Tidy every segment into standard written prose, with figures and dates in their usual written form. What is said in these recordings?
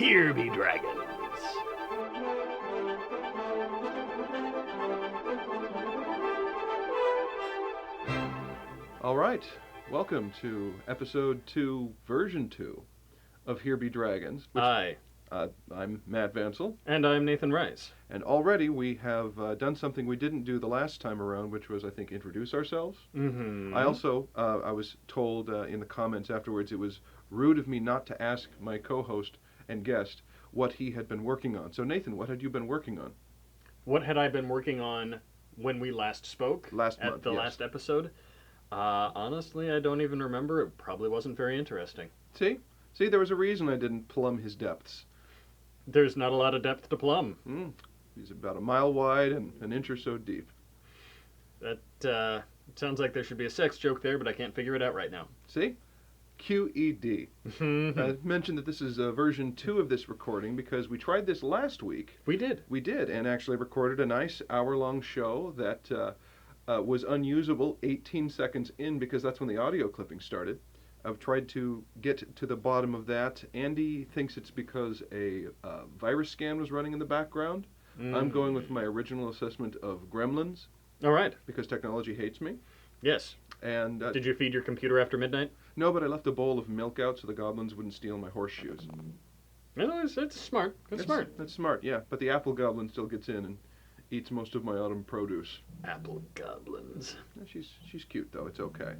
Here be dragons. All right, welcome to episode 2, version 2 of Here Be Dragons. Aye. I'm Matt Vansel. And I'm Nathan Rice. And already we have done something we didn't do the last time around, which was, I think, introduce ourselves. Mm-hmm. I also, I was told in the comments afterwards, it was rude of me not to ask my co-host and guest what he had been working on. So Nathan, what had you been working on? What had I been working on when we last spoke? Last at month, the yes. last episode? Honestly, I don't even remember. It probably wasn't very interesting. See, there was a reason I didn't plumb his depths. There's not a lot of depth to plumb. He's about a mile wide and an inch or so deep. That sounds like there should be a sex joke there, but I can't figure it out right now. See? QED. I mentioned that this is version 2 of this recording because we tried this last week. We did. We did, and actually recorded a nice hour-long show that was unusable 18 seconds in because that's when the audio clipping started. I've tried to get to the bottom of that. Andy thinks it's because a virus scan was running in the background. I'm going with my original assessment of gremlins. All right. Because technology hates me. Yes. And did you feed your computer after midnight? No, but I left a bowl of milk out so the goblins wouldn't steal my horseshoes. No, it's smart. That's smart. That's smart, yeah. But the apple goblin still gets in and eats most of my autumn produce. Apple goblins. She's cute, though. It's okay.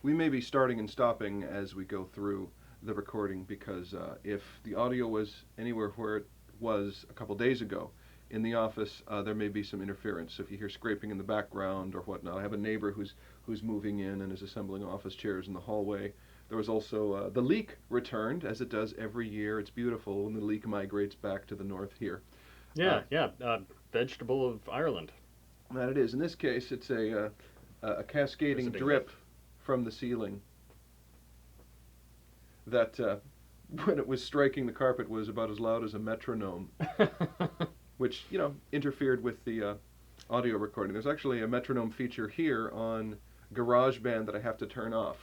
We may be starting and stopping as we go through the recording because if the audio was anywhere where it was a couple days ago in the office, there may be some interference. If you hear scraping in the background or whatnot, I have a neighbor who's moving in and is assembling office chairs in the hallway. There was also the leek returned, as it does every year. It's beautiful when the leek migrates back to the north here. Yeah, vegetable of Ireland. That it is. In this case, it's a cascading drip from the ceiling that, when it was striking the carpet, was about as loud as a metronome, which, interfered with the audio recording. There's actually a metronome feature here on GarageBand that I have to turn off.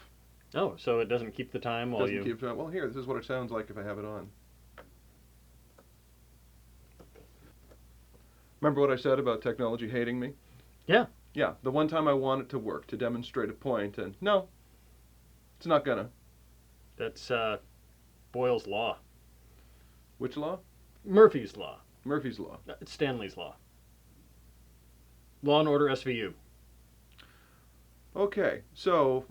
Oh, so it doesn't keep the time while you... Keep time. Well, here, this is what it sounds like if I have it on. Remember what I said about technology hating me? Yeah. Yeah, the one time I want it to work, to demonstrate a point, and no, it's not gonna. That's Boyle's Law. Which law? Murphy's Law. Murphy's Law. It's Stanley's Law. Law and Order SVU. Okay, so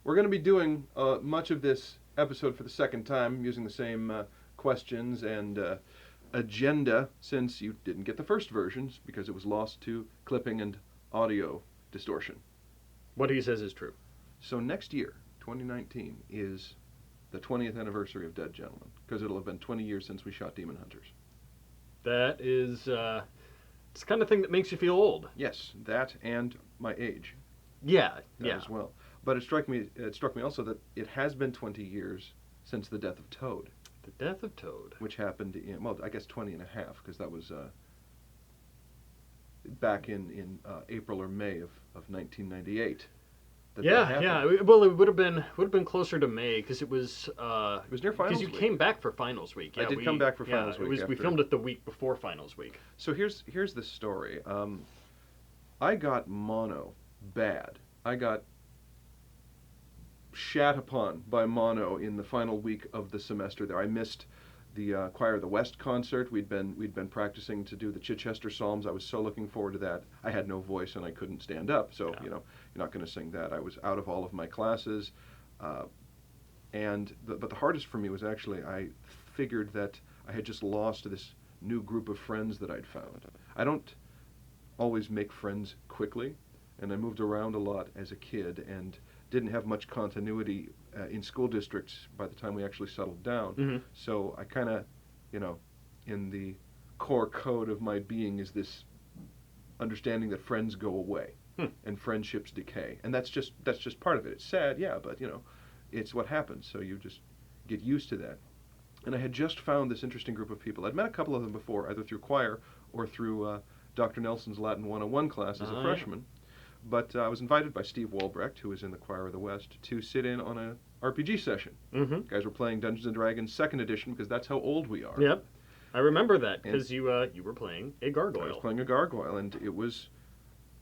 we're going to be doing much of this episode for the second time, using the same questions and agenda, since you didn't get the first versions because it was lost to clipping and audio distortion. What he says is true. So next year, 2019, is the 20th anniversary of Dead Gentlemen, because it'll have been 20 years since we shot Demon Hunters. That is, it's the kind of thing that makes you feel old. Yes, that and my age. Yeah. As well. But it struck me also that it has been 20 years since the death of Toad. The death of Toad. Which happened in, well, I guess 20 and a half, because that was back in April or May of 1998. Yeah. Well, it would have been closer to May because it was near finals week. Because you came back for finals week. Yeah, I did come back for finals week. We filmed it the week before finals week. So here's the story. I got mono bad. I got shat upon by mono in the final week of the semester there. I missed the Choir of the West concert. We'd been practicing to do the Chichester Psalms. I was so looking forward to that. I had no voice and I couldn't stand up, so you're not going to sing that. I was out of all of my classes, but the hardest for me was actually I figured that I had just lost this new group of friends that I'd found. I don't always make friends quickly, and I moved around a lot as a kid and didn't have much continuity in school districts by the time we actually settled down. Mm-hmm. So I kind of, in the core code of my being is this understanding that friends go away and friendships decay. And that's just part of it. It's sad, yeah, but, it's what happens. So you just get used to that. And I had just found this interesting group of people. I'd met a couple of them before, either through choir or through Dr. Nelson's Latin 101 class as a freshman. But I was invited by Steve Walbrecht, who was in the Choir of the West, to sit in on RPG session. Mm-hmm. Guys were playing Dungeons and Dragons 2nd edition because that's how old we are. Yep. I remember that because you were playing a gargoyle. I was playing a gargoyle, and it was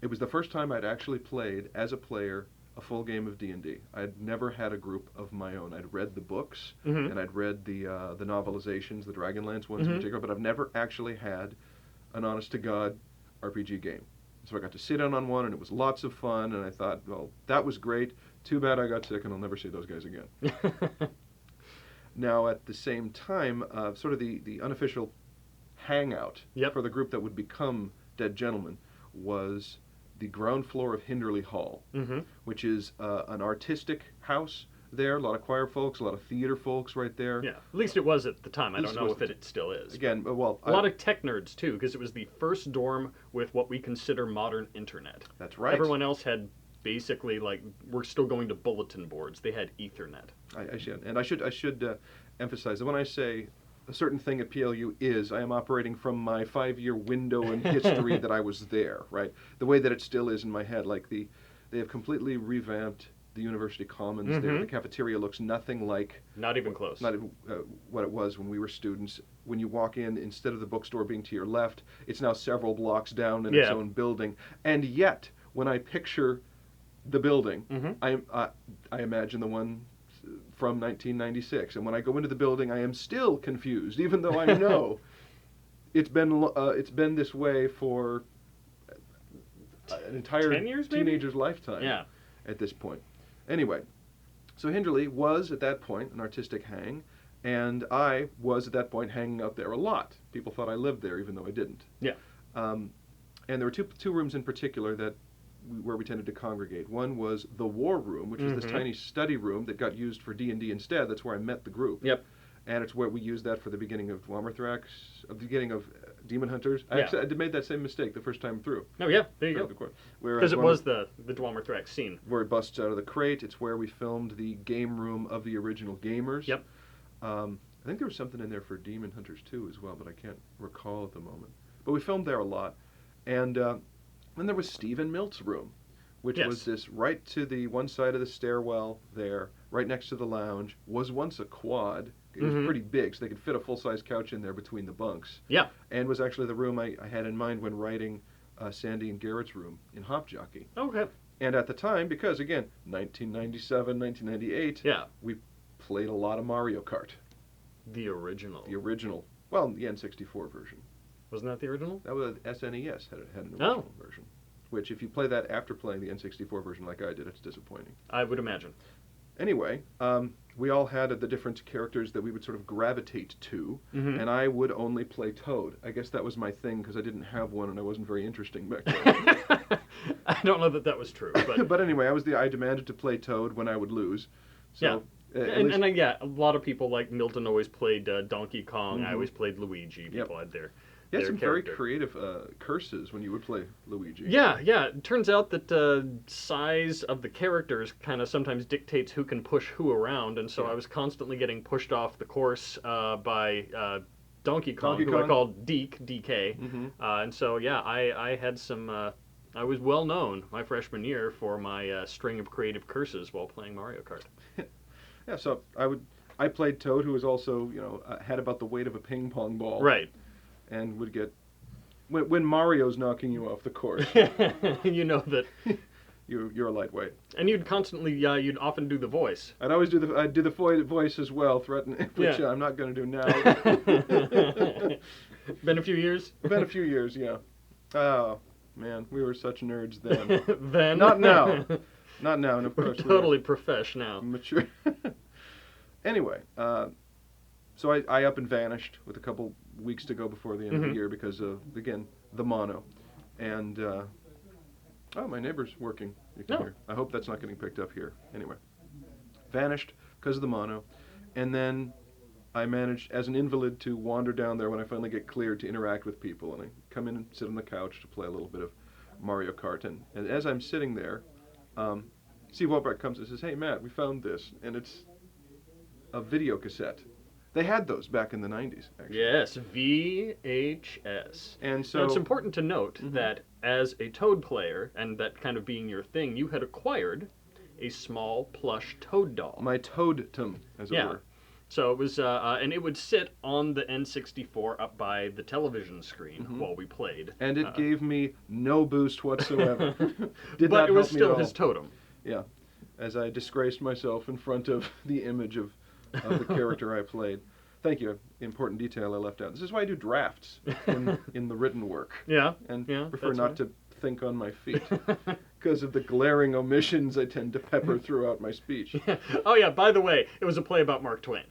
the first time I'd actually played as a player a full game of D&D. I'd never had a group of my own. I'd read the books and I'd read the novelizations, the Dragonlance ones in particular, but I've never actually had an honest-to-God RPG game. So I got to sit in on one, and it was lots of fun, and I thought, well, that was great. Too bad I got sick, and I'll never see those guys again. Now, at the same time, sort of the unofficial hangout for the group that would become Dead Gentlemen was the ground floor of Hinderley Hall, which is an artistic house there. A lot of choir folks, a lot of theater folks right there. Yeah, at least it was at the time. I don't know if it still is. Again, well... A lot of tech nerds, too, because it was the first dorm with what we consider modern internet. That's right. Everyone else had basically, like, we're still going to bulletin boards. They had Ethernet. I should emphasize that when I say a certain thing at PLU is, I am operating from my 5-year window in history that I was there, right? The way that it still is in my head. Like, they have completely revamped the University Commons there. The cafeteria looks nothing like... Not even close. Not even what it was when we were students. When you walk in, instead of the bookstore being to your left, it's now several blocks down in its own building. And yet, when I picture the building, I imagine the one from 1996. And when I go into the building, I am still confused, even though I know it's been this way for an entire 10 years, teenager's lifetime at this point. Anyway, so Hinderley was, at that point, an artistic hang, and I was, at that point, hanging out there a lot. People thought I lived there, even though I didn't. Yeah. And there were two rooms in particular where we tended to congregate. One was the War Room, which is this tiny study room that got used for D&D instead. That's where I met the group. Yep. and it's where we used that for the beginning of Dwarmithrax, the beginning of Demon Hunters. I made that same mistake the first time through. Oh yeah, there you go. Because it was the Dwarmithrax scene where it busts out of the crate. It's where we filmed the game room of the original gamers. Yep. I think there was something in there for Demon Hunters too as well, but I can't recall at the moment. But we filmed there a lot, and then there was Stephen Milt's room, which was this right to the one side of the stairwell there, right next to the lounge. Was once a quad. It was pretty big, so they could fit a full-size couch in there between the bunks. Yeah. And was actually the room I had in mind when writing Sandy and Garrett's room in Hop Jockey. Okay. And at the time, because again, 1997, 1998, we played a lot of Mario Kart. The original. The original. Well, the N64 version. Wasn't that the original? That was SNES had an original version. Which, if you play that after playing the N64 version like I did, it's disappointing. I would imagine. Anyway, we all had the different characters that we would sort of gravitate to, and I would only play Toad. I guess that was my thing because I didn't have one and I wasn't very interesting back then. I don't know that was true, but but anyway, I demanded to play Toad when I would lose. So, and a lot of people like Milton always played Donkey Kong. I always played Luigi. People had their You had some character. very creative curses when you would play Luigi. Yeah. It turns out that size of the characters kind of sometimes dictates who can push who around, and so I was constantly getting pushed off the course by Donkey Kong, who I called DK. And so, I had some... I was well known my freshman year for my string of creative curses while playing Mario Kart. Yeah, so I played Toad, who was also, had about the weight of a ping pong ball. Right. And would get, when Mario's knocking you off the course, you know that you're a lightweight. And you'd constantly, you'd often do the voice. I'd always do the voice as well, which I'm not going to do now. Been a few years. Been a few years, yeah. Oh man, we were such nerds then. Then. Not now. Not now, and of course we're totally profesh now. Mature. Anyway, so I up and vanished with a couple weeks to go before the end of the year because of, again, the mono. And, my neighbor's working. You can hear. I hope that's not getting picked up here. Anyway, vanished because of the mono. And then I managed, as an invalid, to wander down there when I finally get cleared to interact with people. And I come in and sit on the couch to play a little bit of Mario Kart. And as I'm sitting there, Steve Walbrecht comes and says, "Hey, Matt, we found this." And it's a video cassette. They had those back in the 90s, actually. Yes, VHS. And so now, it's important to note that as a Toad player, and that kind of being your thing, you had acquired a small plush Toad doll. My toad-tum, as it Yeah. were. So it was, and it would sit on the N64 up by the television screen while we played. And it gave me no boost whatsoever. Did but not it was help me still at all. his totem. Yeah, as I disgraced myself in front of the image of the character I played. Thank you. Important detail I left out. This is why I do drafts in the written work. Yeah. And yeah, prefer that's not right. to think on my feet because of the glaring omissions I tend to pepper throughout my speech. Oh yeah, by the way, it was a play about Mark Twain.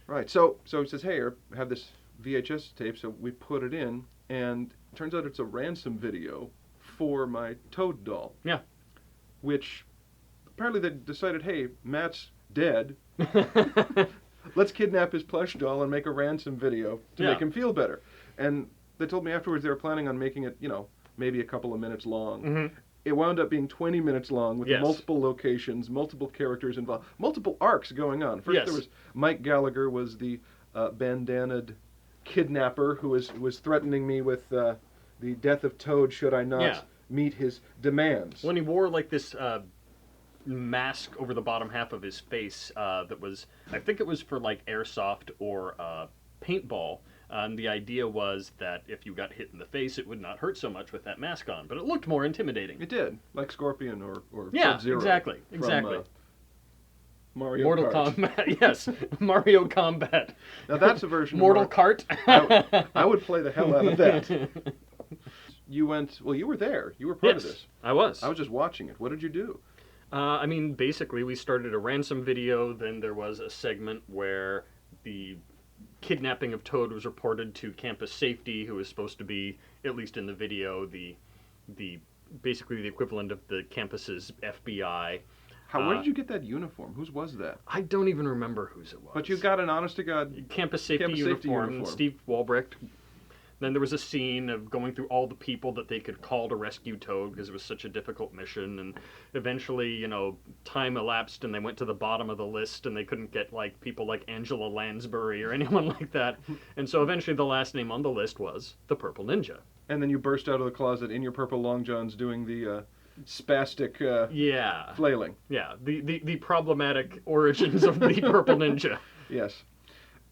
Right. So it says, hey, I have this VHS tape, so we put it in, and it turns out it's a ransom video for my Toad doll. Yeah. Which apparently they decided, hey, Matt's dead. Let's kidnap his plush doll and make a ransom video to Yeah. make him feel better. And they told me afterwards they were planning on making it, maybe a couple of minutes long. Mm-hmm. It wound up being 20 minutes long with Yes. multiple locations, multiple characters involved, multiple arcs going on. First Yes. there was Mike Gallagher was the bandanaed kidnapper who was threatening me with the death of Toad should I not Yeah. meet his demands. When he wore like this mask over the bottom half of his face that was, I think it was for like airsoft or paintball. And the idea was that if you got hit in the face, it would not hurt so much with that mask on, but it looked more intimidating. It did, like Scorpion or Yeah, Sub-Zero exactly, from, exactly. Mario Mortal Kart. Kombat, yes, Mario Kombat. Now that's a version Mortal of Kart. I would play the hell out of that. You were there. You were part of Yes, this. I was. I was just watching it. What did you do? I mean, basically, we started a ransom video. Then there was a segment where the kidnapping of Toad was reported to campus safety, who was supposed to be, at least in the video, the basically the equivalent of the campus's FBI. Where did you get that uniform? Whose was that? I don't even remember whose it was. But you got an honest-to-God campus safety uniform. uniform. Steve Walbrecht. Then there was a scene of going through all the people that they could call to rescue Toad because it was such a difficult mission. And eventually, time elapsed and they went to the bottom of the list and they couldn't get like people like Angela Lansbury or anyone like that. And so eventually the last name on the list was the Purple Ninja. And then you burst out of the closet in your purple long johns doing the spastic Yeah. flailing. Yeah. The problematic origins of the Purple Ninja. Yes.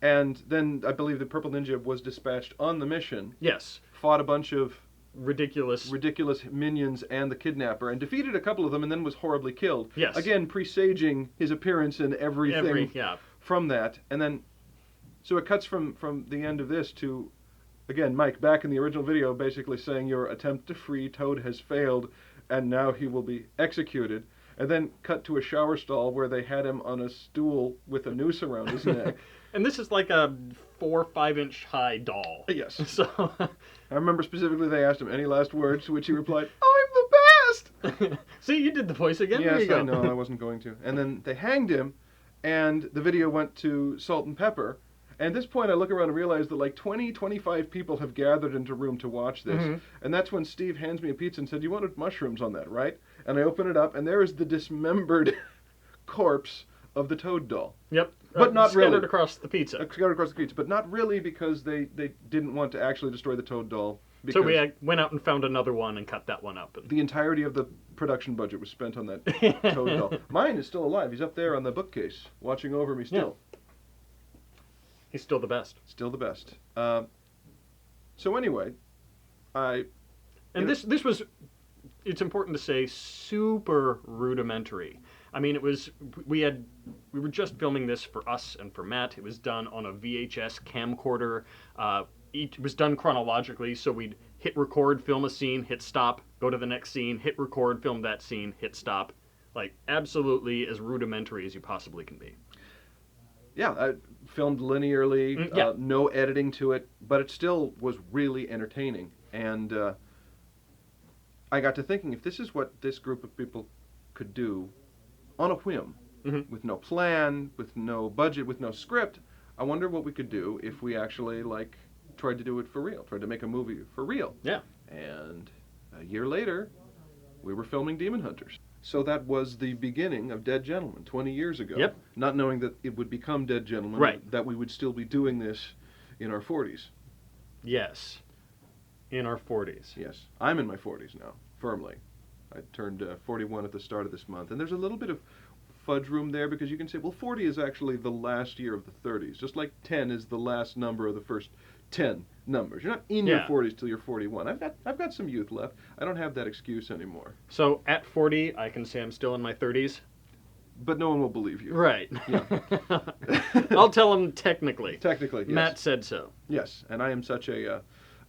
And then I believe the Purple Ninja was dispatched on the mission. Yes. Fought a bunch of Ridiculous minions and the kidnapper, and defeated a couple of them, and then was horribly killed. Yes. Again, presaging his appearance and everything yeah. from that. And then, so it cuts from the end of this to, again, Mike, back in the original video, basically saying your attempt to free Toad has failed, and now he will be executed. And then cut to a shower stall where they had him on a stool with a noose around his neck. And this is like a 4 or 5 inch high doll. Yes. So I remember specifically they asked him any last words, to which he replied, "I'm the best!" See, you did the voice again. There Yes, you go. I know, I wasn't going to. And then they hanged him, and the video went to Salt and Pepper. And at this point, I look around and realize that like 25 people have gathered into a room to watch this. Mhm. And that's when Steve hands me a pizza and said, "You wanted mushrooms on that, right?" And I open it up, and there is the dismembered corpse of the Toad doll. Yep. But not scattered really. across the pizza. Scattered across the pizza, but not really, because they didn't want to actually destroy the Toad doll. So Because we went out and found another one and cut that one up. the entirety of the production budget was spent on that Toad doll. Mine is still alive. He's up there on the bookcase, watching over me still. He's still the best. Still the best. So anyway, And this was, it's important to say, super rudimentary. I mean, we were just filming this for us and for Matt. It was done on a VHS camcorder. It was done chronologically, so we'd hit record, film a scene, hit stop, go to the next scene, hit record, film that scene, hit stop. Like, absolutely as rudimentary as you possibly can be. yeah, I filmed linearly, yeah. no editing to it, but it still was really entertaining. And I got to thinking, if this is what this group of people could do on a whim, Mhm. with no plan, with no budget, with no script, I wonder what we could do if we actually, tried to do it for real, tried to make a movie for real. Yeah. And a year later, we were filming Demon Hunters. So that was the beginning of Dead Gentlemen, 20 years ago. Yep. Not knowing that it would become Dead Gentlemen, Right. that we would still be doing this in our 40s. Yes. In our 40s. Yes. I'm in my 40s now, firmly. I turned 41 at the start of this month, and there's a little bit of fudge room there because you can say, well, 40 is actually the last year of the 30s, just like 10 is the last number of the first 10 numbers. You're not in your 40s till you're 41. I've got some youth left. I don't have that excuse anymore. So at 40, I can say I'm still in my 30s? But no one will believe you. Right. Yeah. I'll tell them technically. Technically, yes. Matt said so. Yes, and I am such an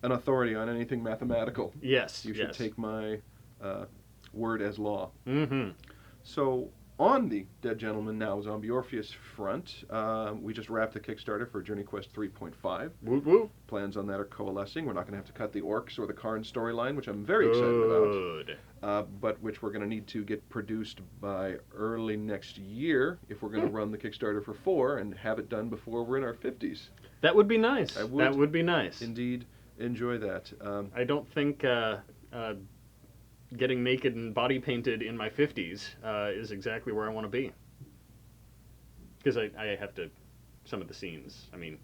authority on anything mathematical. Yes, You should take my word as law. Mm-hmm. So, on the Dead Gentleman Now Zombie Orpheus front, we just wrapped the Kickstarter for Journey Quest 3.5. Woo woo. Plans on that are coalescing. We're not going to have to cut the Orcs or the Karn storyline, which I'm very excited about. But which we're going to need to get produced by early next year if we're going to run the Kickstarter for 4 and have it done before we're in our 50s. That would be nice. That would be nice. Indeed, enjoy that. I don't think getting naked and body painted in my 50s is exactly where I want to be. Because I have to, some of the scenes, I mean,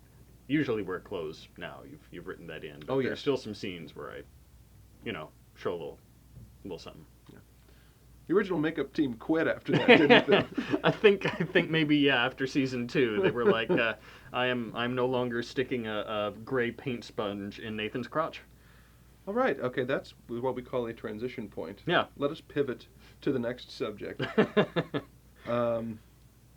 usually wear clothes now. You've written that in. But there's still some scenes where I, show a little something. Yeah. The original makeup team quit after that, didn't they? I think maybe after season 2 they were like, I'm no longer sticking a gray paint sponge in Nathan's crotch. All right. Okay, that's what we call a transition point. Yeah. Let us pivot to the next subject.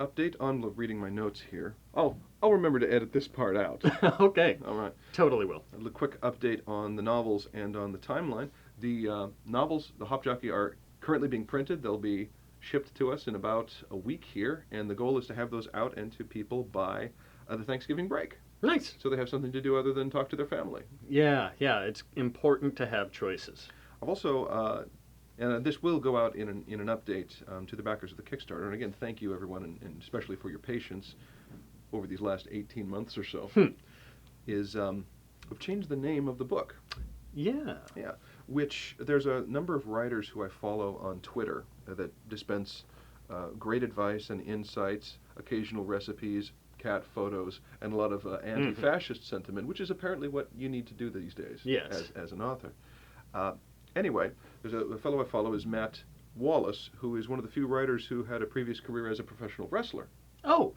Update on reading my notes here. I'll remember to edit this part out. Okay. All right. Totally will. A quick update on the novels and on the timeline. The novels, the Hop Jockey, are currently being printed. They'll be shipped to us in about a week here, and the goal is to have those out and to people by the Thanksgiving break. Nice. So they have something to do other than talk to their family. Yeah, it's important to have choices. I've also, and this will go out in an update to the backers of the Kickstarter. And again, thank you everyone, and especially for your patience over these last 18 months or so. We've changed the name of the book. Yeah. Yeah. Which there's a number of writers who I follow on Twitter that dispense great advice and insights, occasional recipes, cat photos, and a lot of anti-fascist sentiment, which is apparently what you need to do these days as an author. Anyway, there's a fellow I follow is Matt Wallace, who is one of the few writers who had a previous career as a professional wrestler. Oh.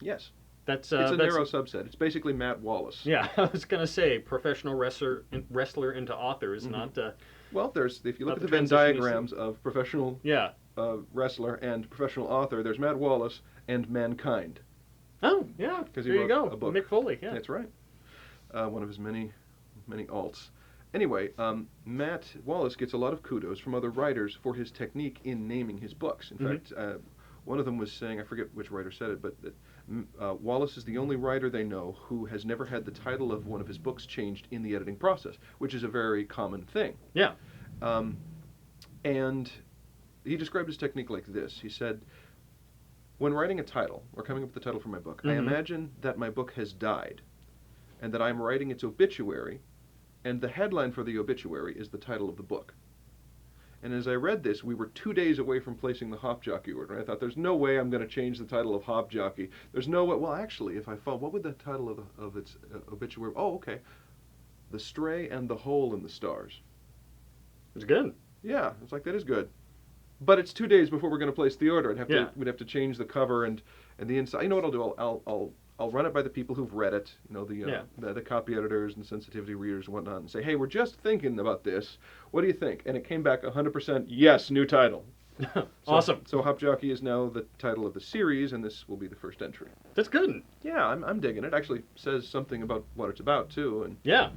Yes. It's a narrow subset. It's basically Matt Wallace. Yeah, I was going to say professional wrestler into author is not... well, if you look at the Venn diagrams of professional wrestler and professional author, there's Matt Wallace and Mankind. Oh, yeah, because there you go. A book. Mick Foley, yeah. That's right. One of his many alts. Anyway, Matt Wallace gets a lot of kudos from other writers for his technique in naming his books. In fact, one of them was saying, I forget which writer said it, but that Wallace is the only writer they know who has never had the title of one of his books changed in the editing process, which is a very common thing. Yeah. And he described his technique like this. He said, when writing a title, or coming up with the title for my book, I imagine that my book has died, and that I'm writing its obituary, and the headline for the obituary is the title of the book. And as I read this, we were 2 days away from placing the Hop Jockey order. And I thought, there's no way I'm going to change the title of Hop Jockey. There's no way. Well, actually, if I thought, what would the title of its obituary? Oh, okay. The Stray and the Hole in the Stars. It's good. Yeah, it's like, that is good. But it's 2 days before we're going to place the order. We'd have to change the cover and the inside. You know what I'll do? I'll run it by the people who've read it, the copy editors and sensitivity readers and whatnot, and say, hey, we're just thinking about this. What do you think? And it came back 100% yes, new title. Awesome. So Hop Jockey is now the title of the series, and this will be the first entry. That's good. Yeah, I'm digging it. Actually says something about what it's about, too. And yeah.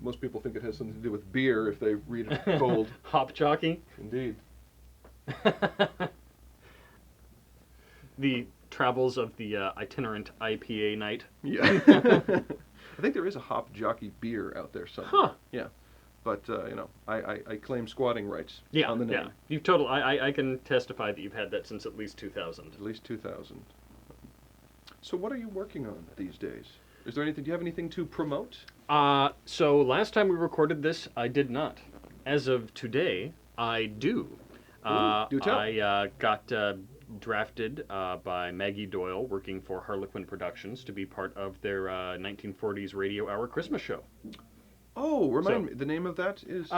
Most people think it has something to do with beer if they read it cold. Hop Jockey. Indeed. The travels of the itinerant IPA night. Yeah. I think there is a Hop Jockey beer out there somewhere. Huh. Yeah. But, I claim squatting rights on the name. Yeah. You've I can testify that you've had that since at least 2000. At least 2000. So what are you working on these days? Do you have anything to promote? So last time we recorded this, I did not. As of today, I do. Do tell. I got drafted by Maggie Doyle, working for Harlequin Productions, to be part of their 1940s Radio Hour Christmas show. Oh, remind me, the name of that is?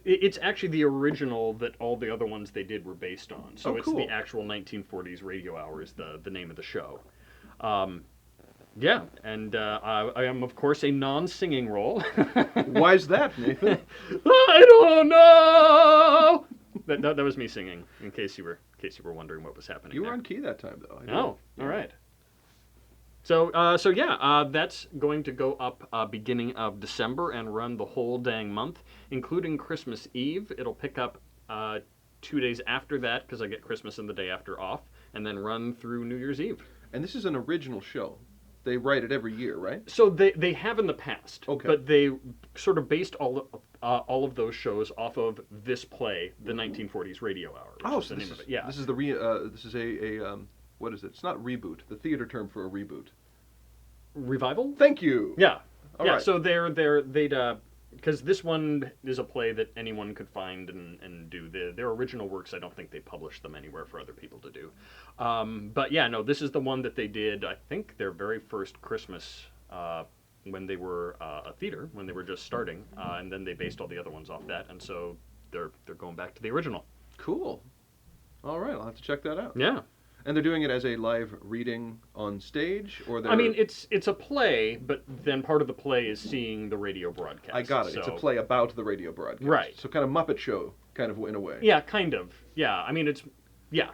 It's actually the original that all the other ones they did were based on. So it's cool. the actual 1940s Radio Hour is the name of the show. Yeah, and I am, of course, a non-singing role. Why's that, Nathan? I don't know! That was me singing, in case you were wondering what was happening. You were there. on key that time, though. Oh, all right. So yeah, that's going to go up beginning of December and run the whole dang month, including Christmas Eve. It'll pick up 2 days after that, because I get Christmas and the day after off, and then run through New Year's Eve. And this is an original show. They write it every year, right? So they have in the past, okay. But they sort of based all of those shows off of this play, the 1940s Radio Hour. Oh, so this is, yeah. This is this is a what is it? It's not reboot. The theater term for a reboot. Revival? Thank you. Yeah. All yeah. right. So they'd because this one is a play that anyone could find and do. Their original works, I don't think they published them anywhere for other people to do. But yeah, no, this is the one that they did, I think, their very first Christmas when they were a theater, when they were just starting, and then they based all the other ones off that, and so they're going back to the original. Cool. All right, I'll have to check that out. Yeah. And they're doing it as a live reading on stage, or they're... I mean, it's a play, but then part of the play is seeing the radio broadcast. I got it. So... It's a play about the radio broadcast. Right. So kind of Muppet Show, kind of in a way. Yeah, kind of. Yeah, I mean,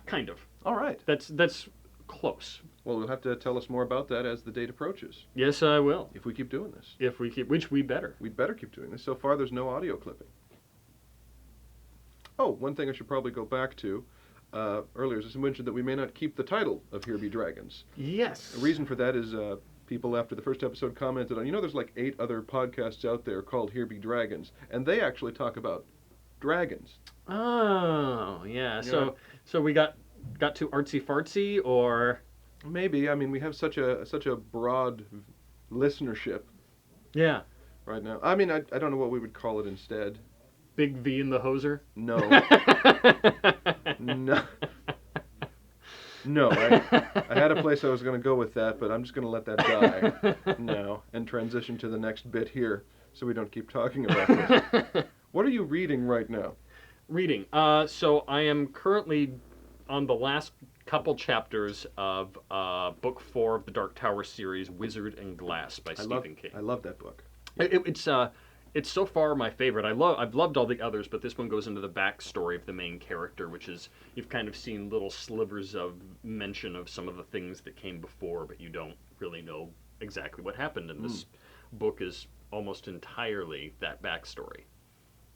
kind of. All right. That's close. Well, you'll have to tell us more about that as the date approaches. Yes, I will. If we keep doing this. Which we better. We'd better keep doing this. So far, there's no audio clipping. Oh, one thing I should probably go back to. Earlier, as I mentioned, that we may not keep the title of Here Be Dragons. Yes. The reason for that is people after the first episode commented on, there's like 8 other podcasts out there called Here Be Dragons, and they actually talk about dragons. Oh, yeah. So we got too artsy fartsy, or maybe. I mean, we have such a broad listenership. Yeah. Right now, I mean, I don't know what we would call it instead. Big V in the hoser? No. No, I had a place I was going to go with that, but I'm just going to let that die now and transition to the next bit here so we don't keep talking about this. What are you reading right now? Reading. So I am currently on the last couple chapters of book 4 of the Dark Tower series, Wizard and Glass by Stephen King. I love that book. It's so far my favorite. I've loved all the others, but this one goes into the backstory of the main character, which is, you've kind of seen little slivers of mention of some of the things that came before, but you don't really know exactly what happened. And this book is almost entirely that backstory,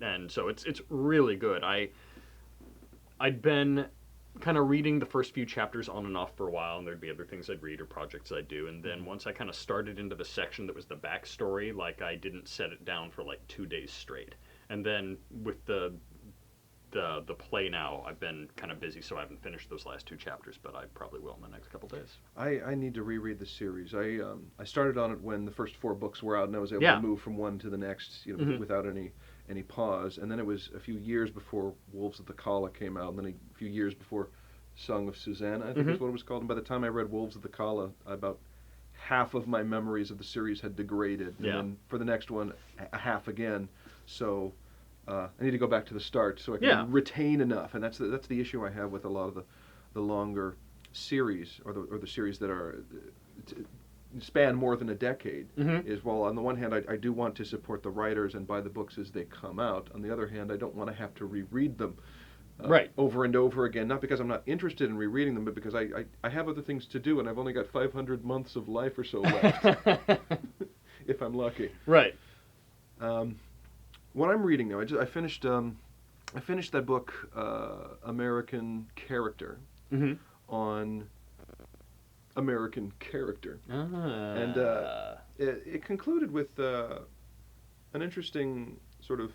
and so it's really good. I'd been kind of reading the first few chapters on and off for a while, and there'd be other things I'd read or projects I'd do, and then once I kind of started into the section that was the backstory, like, I didn't set it down for like 2 days straight. And then with the play now, I've been kind of busy, so I haven't finished those last 2 chapters, but I probably will in the next couple days. I need to reread the series. I started on it when the first 4 books were out, and I was able to move from one to the next, without any pause. And then it was a few years before Wolves of the Kala came out, and then a few years before Song of Susanna, I think is what it was called. And by the time I read Wolves of the Kala, about half of my memories of the series had degraded. And then for the next one, a half again. So I need to go back to the start so I can retain enough. And that's the issue I have with a lot of the longer series, or the series that are span more than a decade, is, well, on the one hand, I do want to support the writers and buy the books as they come out. On the other hand, I don't want to have to reread them over and over again, not because I'm not interested in rereading them, but because I have other things to do, and I've only got 500 months of life or so left, if I'm lucky. Right. What I'm reading now, I finished that book, American Character, on American character. And it concluded with an interesting sort of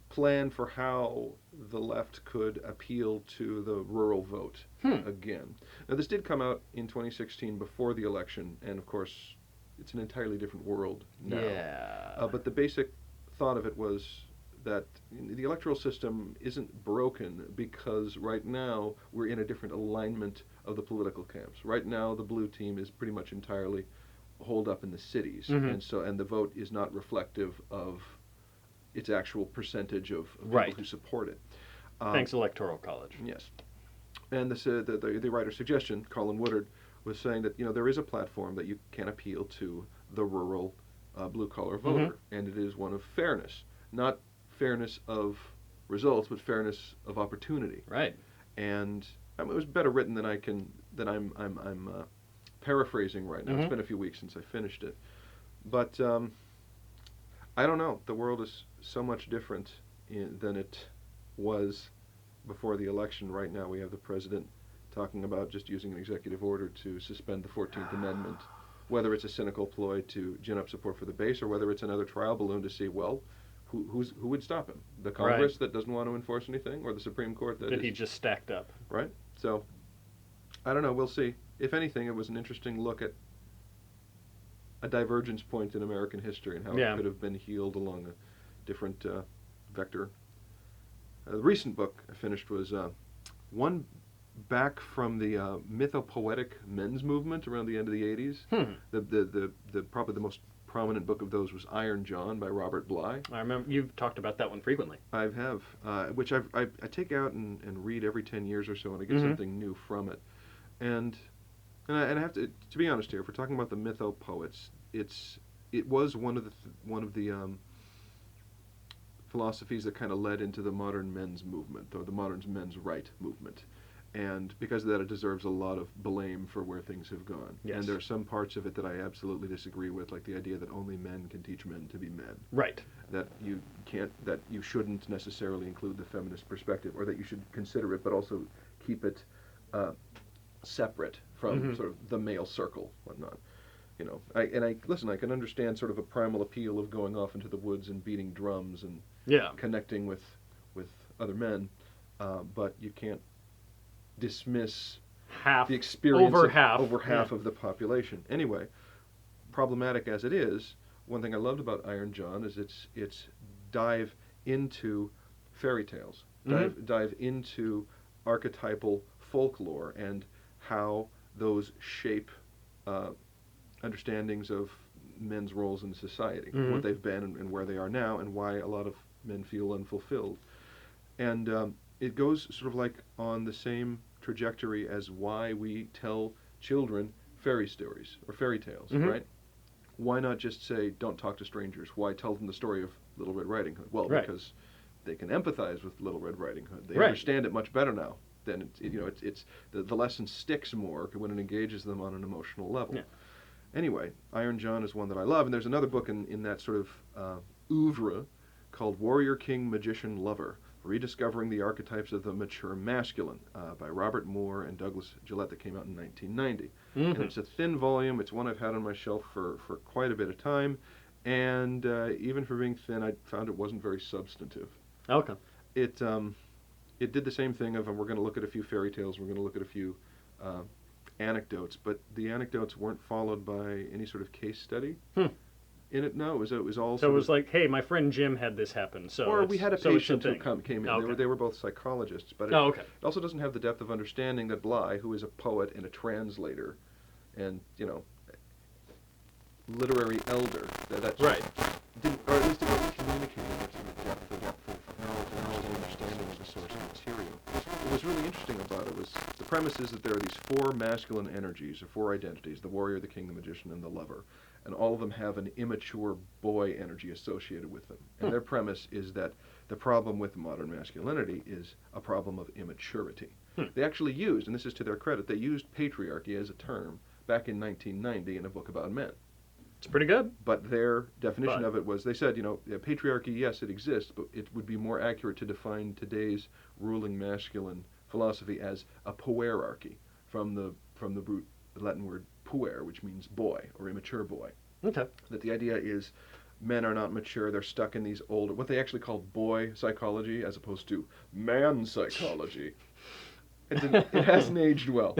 plan for how the left could appeal to the rural vote again. Now, this did come out in 2016 before the election, and of course it's an entirely different world now. Yeah. But the basic thought of it was that the electoral system isn't broken because right now we're in a different alignment of the political camps. Right now the blue team is pretty much entirely holed up in the cities, and the vote is not reflective of its actual percentage of people who support it. Thanks, Electoral College. Yes. And the writer's suggestion, Colin Woodard, was saying that there is a platform that you can appeal to the rural blue-collar voter, and it is one of fairness, not fairness of results, but fairness of opportunity. Right. And it was better written than I'm paraphrasing right now. It's been a few weeks since I finished it, but I don't know. The world is so much different than it was before the election. Right now, we have the president talking about just using an executive order to suspend the 14th Amendment, whether it's a cynical ploy to gin up support for the base or whether it's another trial balloon to see, well, who would stop him? The Congress that doesn't want to enforce anything, or the Supreme Court that he just stacked up? Right. So, I don't know. We'll see. If anything, it was an interesting look at a divergence point in American history and how it could have been healed along a different vector. The recent book I finished was one back from the mythopoetic men's movement around the end of the 80s. The probably the most prominent book of those was Iron John by Robert Bly. I remember you've talked about that one frequently. I have, which I take out and read every 10 years or so, and I get something new from it. And I have to be honest here. If we're talking about the mythopoets, it was one of the philosophies that kind of led into the modern men's movement, or the modern men's right movement. And because of that, it deserves a lot of blame for where things have gone. Yes. And there are some parts of it that I absolutely disagree with, like the idea that only men can teach men to be men. Right. That you shouldn't necessarily include the feminist perspective, or that you should consider it, but also keep it separate from sort of the male circle, whatnot. I can understand sort of a primal appeal of going off into the woods and beating drums and connecting with other men, but you can't dismiss the experience over half of the population. Anyway, problematic as it is, one thing I loved about Iron John is its dive into fairy tales, dive into archetypal folklore and how those shape understandings of men's roles in society, what they've been and where they are now, and why a lot of men feel unfulfilled. And it goes sort of like on the same trajectory as why we tell children fairy stories or fairy tales, right? Why not just say, don't talk to strangers? Why tell them the story of Little Red Riding Hood? Well, because they can empathize with Little Red Riding Hood. They understand it much better now. Then the lesson sticks more when it engages them on an emotional level. Yeah. Anyway, Iron John is one that I love, and there's another book in that sort of oeuvre called Warrior King Magician Lover: Rediscovering the Archetypes of the Mature Masculine by Robert Moore and Douglas Gillette, that came out in 1990. And it's a thin volume. It's one I've had on my shelf for quite a bit of time, and even for being thin, I found it wasn't very substantive. Okay. It did the same thing of we're going to look at a few fairy tales, we're going to look at a few anecdotes, but the anecdotes weren't followed by any sort of case study. In it, no, it was all. So it was like, hey, my friend Jim had this happen. So or we had a patient who came in. Okay. They were both psychologists, but it also doesn't have the depth of understanding that Bly, who is a poet and a translator, and literary elder, that's didn't, or at least it wasn't communicating that sort of depth of knowledge and understanding of the source material. What was really interesting about it was the premise is that there are these four masculine energies, or four identities: the warrior, the king, the magician, and the lover. And all of them have an immature boy energy associated with them. And their premise is that the problem with modern masculinity is a problem of immaturity. They actually used, and this is to their credit, they used patriarchy as a term back in 1990 in a book about men. It's pretty good. But their definition of it was, they said, patriarchy, yes, it exists, but it would be more accurate to define today's ruling masculine philosophy as a puerarchy, from the root Latin word puer, which means boy or immature boy. Okay. That the idea is men are not mature, they're stuck in these older, what they actually call boy psychology as opposed to man psychology. It hasn't aged well.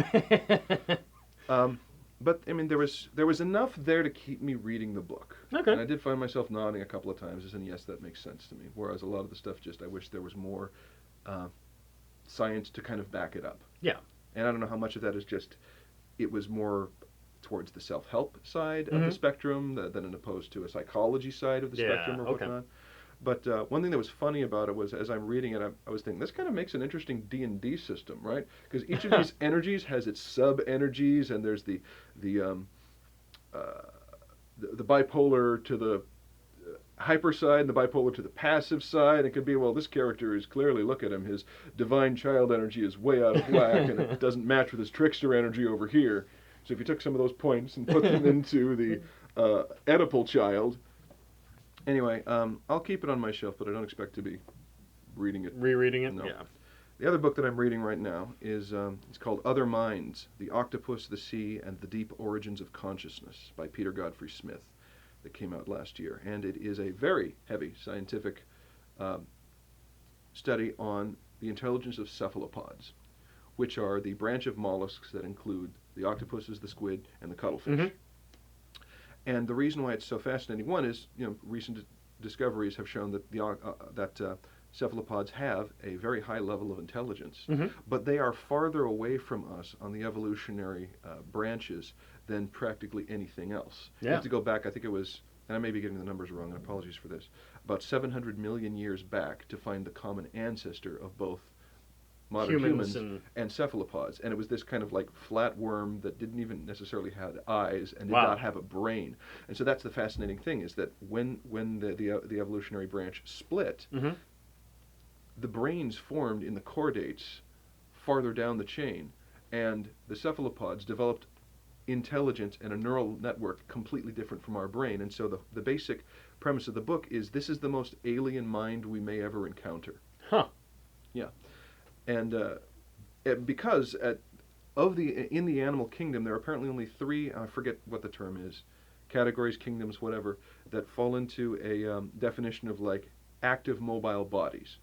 But I mean, there was enough there to keep me reading the book. Okay. And I did find myself nodding a couple of times, and yes, that makes sense to me. Whereas a lot of the stuff, I wish there was more science to kind of back it up. Yeah. And I don't know how much of that is just, it was more towards the self-help side of the spectrum than opposed to a psychology side of the spectrum or whatnot. But one thing that was funny about it was, as I'm reading it, I was thinking, this kind of makes an interesting D&D system, right? Because each of these energies has its sub-energies, and there's the bipolar to the hyper side and the bipolar to the passive side. It could be, well, this character is clearly, look at him, his divine child energy is way out of whack, and it doesn't match with his trickster energy over here. So if you took some of those points and put them into the Oedipal child... Anyway, I'll keep it on my shelf, but I don't expect to be reading it. Rereading it? No. Yeah. The other book that I'm reading right now is it's called Other Minds, The Octopus, the Sea, and the Deep Origins of Consciousness by Peter Godfrey Smith, that came out last year. And it is a very heavy scientific study on the intelligence of cephalopods, which are the branch of mollusks that include the octopuses, the squid, and the cuttlefish. And the reason why it's so fascinating, one is, recent discoveries have shown that cephalopods have a very high level of intelligence, but they are farther away from us on the evolutionary branches than practically anything else. Yeah. You have to go back, I think it was, and I may be getting the numbers wrong, and apologies for this, about 700 million years back to find the common ancestor of both modern humans and cephalopods. And it was this kind of like flatworm that didn't even necessarily have eyes and did not have a brain. And so that's the fascinating thing, is that when the evolutionary branch split, the brains formed in the chordates farther down the chain, and the cephalopods developed intelligence and a neural network completely different from our brain. And so the basic premise of the book is, this is the most alien mind we may ever encounter. Huh. Yeah. And because in the animal kingdom, there are apparently only 3, I forget what the term is, categories, kingdoms, whatever, that fall into a definition of like active mobile bodies.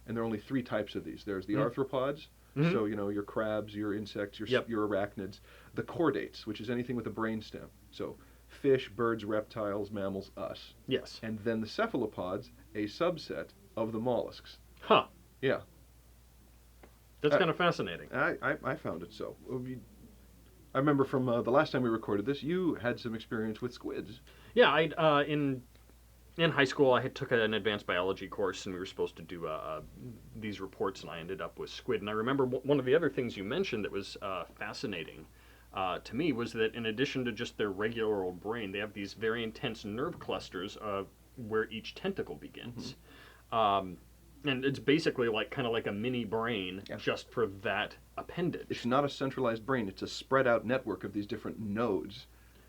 And there are only 3 types of these. There's the arthropods, so your crabs, your insects, your arachnids. The chordates, which is anything with a brainstem. So fish, birds, reptiles, mammals, us. Yes. And then the cephalopods, a subset of the mollusks. Huh. Yeah. That's kind of fascinating. I found it so. I remember from the last time we recorded this, you had some experience with squids. Yeah, in high school, I had took an advanced biology course, and we were supposed to do these reports, and I ended up with squid. And I remember one of the other things you mentioned that was fascinating to me was that in addition to just their regular old brain, they have these very intense nerve clusters where each tentacle begins. And it's basically kind of like a mini brain just for that appendage. It's not a centralized brain. It's a spread out network of these different nodes.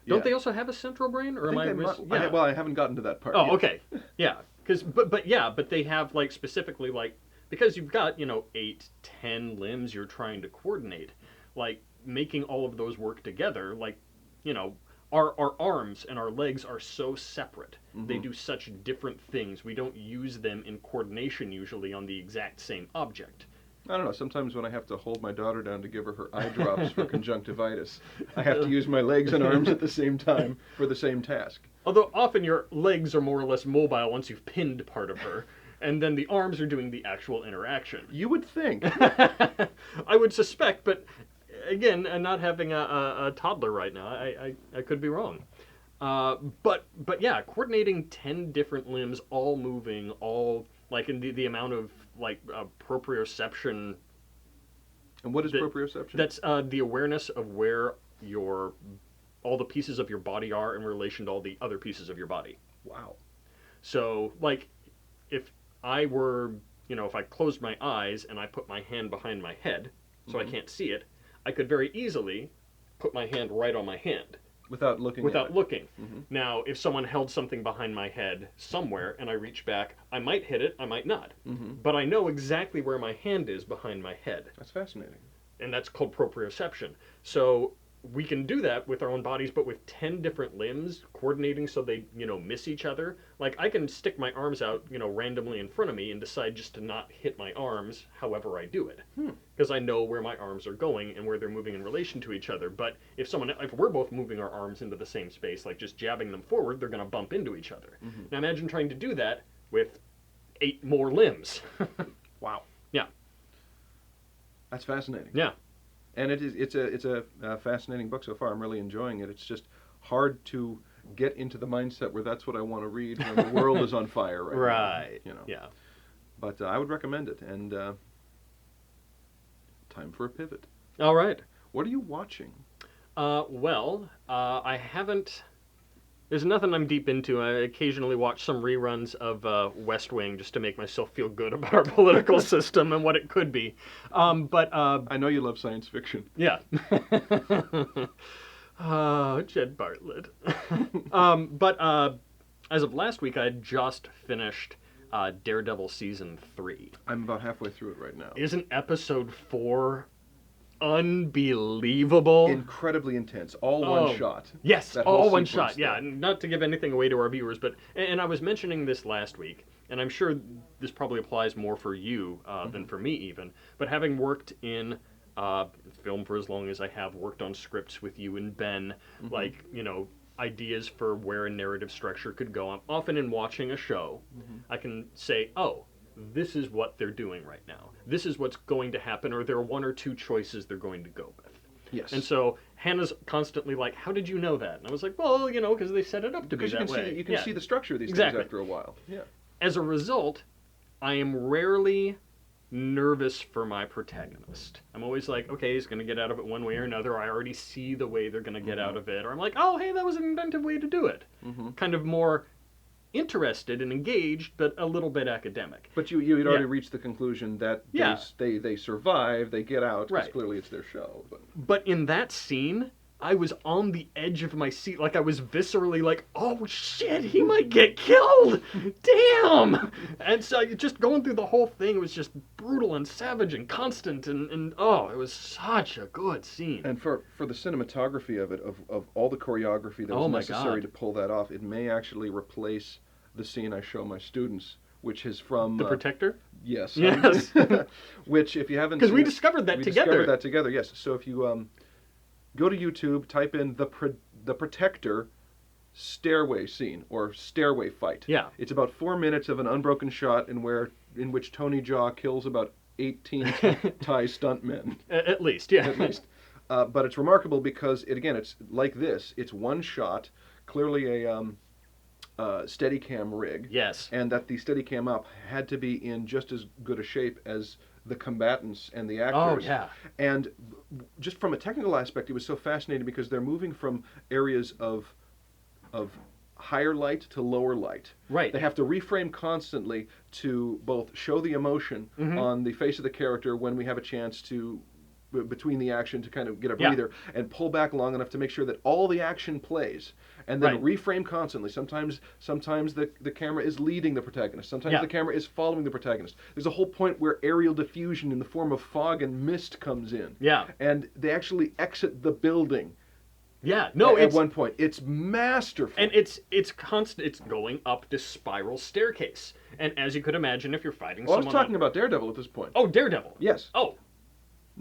Don't they also have a central brain? Or I haven't gotten to that part yet. yet. Okay. Yeah. But they have specifically because you've got 8, 10 limbs you're trying to coordinate, making all of those work together, our arms and our legs are so separate. They do such different things. We don't use them in coordination usually on the exact same object. I don't know. Sometimes when I have to hold my daughter down to give her eye drops for conjunctivitis, I have to use my legs and arms at the same time for the same task. Although often your legs are more or less mobile once you've pinned part of her, and then the arms are doing the actual interaction. You would think. I would suspect, but again, not having a toddler right now, I could be wrong. But yeah, coordinating 10 different limbs, all moving, all in the amount of proprioception. And what is proprioception? That's the awareness of where all the pieces of your body are in relation to all the other pieces of your body. Wow. So if I were, if I closed my eyes and I put my hand behind my head so I can't see it, I could very easily put my hand right on my hand. Without looking. Now, if someone held something behind my head somewhere and I reach back, I might hit it, I might not. But I know exactly where my hand is behind my head. That's fascinating. And that's called proprioception. So we can do that with our own bodies, but with 10 different limbs coordinating so they, miss each other. I can stick my arms out, randomly in front of me and decide just to not hit my arms however I do it. Because I know where my arms are going and where they're moving in relation to each other. But if we're both moving our arms into the same space, just jabbing them forward, they're going to bump into each other. Now imagine trying to do that with 8 more limbs. Wow. Yeah. That's fascinating. Yeah. And it's a fascinating book so far. I'm really enjoying it. It's just hard to get into the mindset where that's what I want to read when the world is on fire right Right. now. You know. Yeah. But I would recommend it. And time for a pivot. All right. What are you watching? I haven't. There's nothing I'm deep into. I occasionally watch some reruns of West Wing just to make myself feel good about our political system and what it could be. I know you love science fiction. Yeah. Jed Bartlett. As of last week, I had just finished Daredevil Season 3. I'm about halfway through it right now. Isn't Episode 4 unbelievable? Incredibly intense. All one shot. Yes, That all whole one sequence shot. Yeah, there. not to give anything away to our viewers, but and I was mentioning this last week, and I'm sure this probably applies more for you than for me even. But having worked in film for as long as I have, worked on scripts with you and Ben, like ideas for where a narrative structure could go. I'm often in watching a show, I can say, oh, this is what they're doing right now. This is what's going to happen, or there are one or two choices they're going to go with. Yes. And so Hannah's constantly like, how did you know that? And I was like, well, because they set it up to be that way. You can see the structure of these Exactly. things after a while. Yeah. As a result, I am rarely nervous for my protagonist. I'm always like, okay, he's going to get out of it one way or another. I already see the way they're going to get out of it. Or I'm like, oh, hey, that was an inventive way to do it. Kind of more interested and engaged, but a little bit academic. But you'd already reached the conclusion that they survive, they get out, because Right. clearly it's their show. But in that scene, I was on the edge of my seat. Like, I was viscerally like, oh, shit, he might get killed! Damn! And so just going through the whole thing was just brutal and savage and constant. And it was such a good scene. And for the cinematography of it, of all the choreography that was necessary to pull that off, it may actually replace the scene I show my students, which is from... The Protector? Yes. Yes. Which, if you haven't Because seen we it, discovered that we together. discovered that together, yes. So if you go to YouTube, type in the Protector stairway scene, or stairway fight. Yeah. It's about 4 minutes of an unbroken shot in which Tony Jaa kills about 18 Thai stuntmen. At least, yeah. At least. But it's remarkable because, it's like this. It's one shot, clearly a Steadicam rig. Yes. And that the Steadicam up had to be in just as good a shape as the combatants and the actors. Oh, yeah. And just from a technical aspect, it was so fascinating because they're moving from areas of higher light to lower light. Right. They have to reframe constantly to both show the emotion on the face of the character when we have a chance to, between the action, to kind of get a breather, and pull back long enough to make sure that all the action plays, and then reframe constantly. Sometimes the camera is leading the protagonist. Sometimes the camera is following the protagonist. There's a whole point where aerial diffusion in the form of fog and mist comes in. Yeah. And they actually exit the building. Yeah, no, at one point. It's masterful. And it's constant. It's going up this spiral staircase. And as you could imagine, if you're fighting someone... I was talking about Daredevil at this point. Oh, Daredevil. Yes. Oh.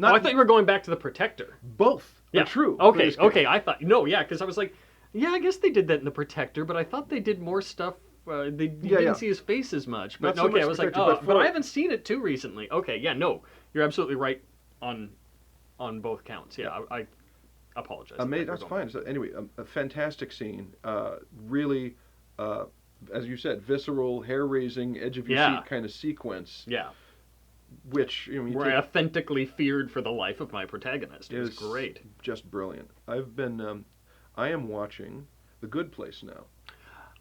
I thought you were going back to the Protector. Both are true. Okay, I thought... No, yeah, because I was like, yeah, I guess they did that in the Protector, but I thought they did more stuff... You didn't see his face as much. But Not so much I was like, Protector, but I haven't seen it too recently. Okay, yeah, no, you're absolutely right on both counts. Yeah, I apologize. That's fine. So anyway, a fantastic scene. Really, as you said, visceral, hair-raising, edge-of-your-seat kind of sequence. Yeah. Which, where I authentically feared for the life of my protagonist. It was great. Just brilliant. I am watching The Good Place now.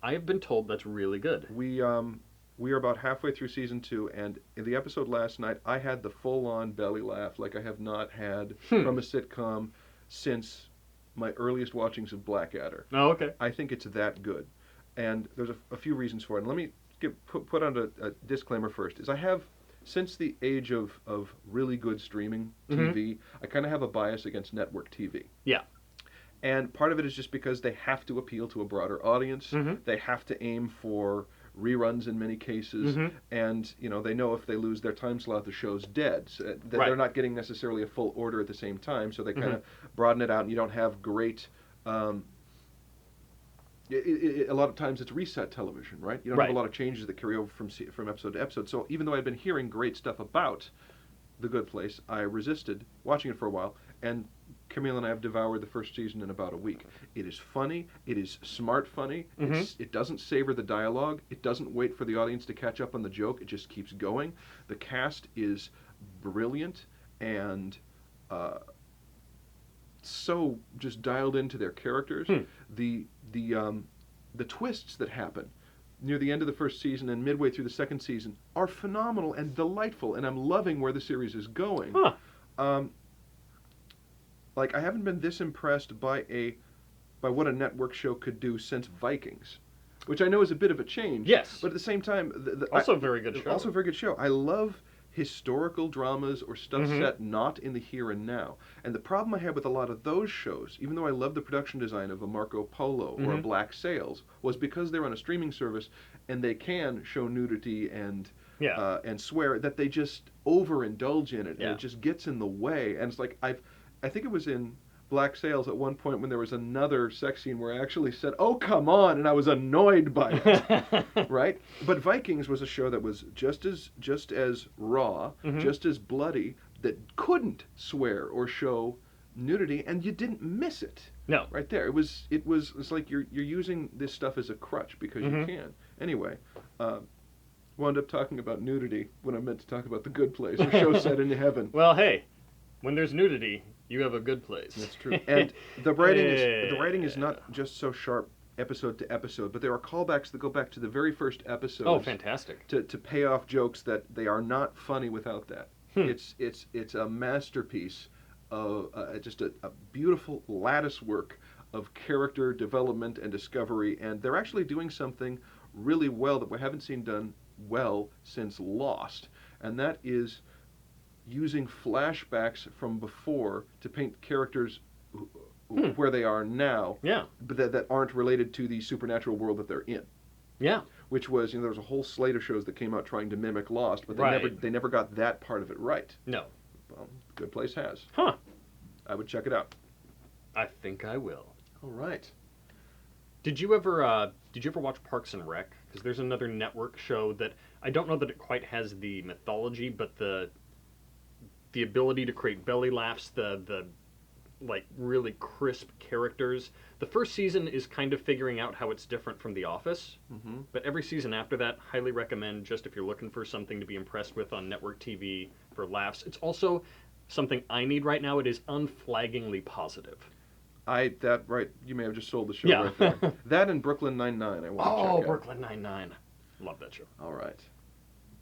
I have been told that's really good. We are about halfway through season 2, and in the episode last night, I had the full-on belly laugh like I have not had from a sitcom since my earliest watchings of Blackadder. Oh, okay. I think it's that good, and there's a few reasons for it. And let me put on a disclaimer first. Is I have, since the age of really good streaming TV, I kind of have a bias against network TV. Yeah. And part of it is just because they have to appeal to a broader audience. They have to aim for reruns in many cases, and they know if they lose their time slot, the show's dead. So they're not getting necessarily a full order at the same time, so they kind of broaden it out, and you don't have great. A lot of times it's reset television, right? You don't have a lot of changes that carry over from episode to episode. So even though I've been hearing great stuff about The Good Place, I resisted watching it for a while, and Camille and I have devoured the first season in about a week. It is funny. It is smart funny. It doesn't savor the dialogue. It doesn't wait for the audience to catch up on the joke. It just keeps going. The cast is brilliant and so just dialed into their characters. The twists that happen near the end of the first season and midway through the second season are phenomenal and delightful, and I'm loving where the series is going. Like, I haven't been this impressed by what a network show could do since Vikings, which I know is a bit of a change. Yes. But at the same time, also a very good show. Also a very good show. I love historical dramas or stuff set not in the here and now. And the problem I had with a lot of those shows, even though I love the production design of a Marco Polo or a Black Sails, was because they're on a streaming service and they can show nudity and swear, that they just overindulge in it, and it just gets in the way. And it's like, I think it was in Black Sails at one point when there was another sex scene where I actually said, "Oh, come on," and I was annoyed by it, right? But Vikings was a show that was just as raw, just as bloody, that couldn't swear or show nudity, and you didn't miss it. No. Right there. It's like you're using this stuff as a crutch because you can. Anyway, wound up talking about nudity when I meant to talk about The Good Place, a show set in heaven. Well, hey, when there's nudity, you have a good place. That's true. And the writing is not just so sharp episode to episode, but there are callbacks that go back to the very first episode. Oh, fantastic. To pay off jokes that they are not funny without that. It's a masterpiece of just a beautiful lattice work of character development and discovery, and they're actually doing something really well that we haven't seen done well since Lost, and that is using flashbacks from before to paint characters where they are now, but that aren't related to the supernatural world that they're in. Yeah. Which was, there was a whole slate of shows that came out trying to mimic Lost, but they never got that part of it right. No. Well, Good Place has. Huh. I would check it out. I think I will. All right. Did you ever watch Parks and Rec? Because there's another network show that I don't know that it quite has the mythology, but the ability to create belly laughs, the like really crisp characters. The first season is kind of figuring out how it's different from The Office, but every season after that, highly recommend, just if you're looking for something to be impressed with on network TV for laughs. It's also something I need right now. It is unflaggingly positive. You may have just sold the show right there. That and Brooklyn Nine-Nine I want to check out. Oh, Brooklyn Nine-Nine. Love that show. All right.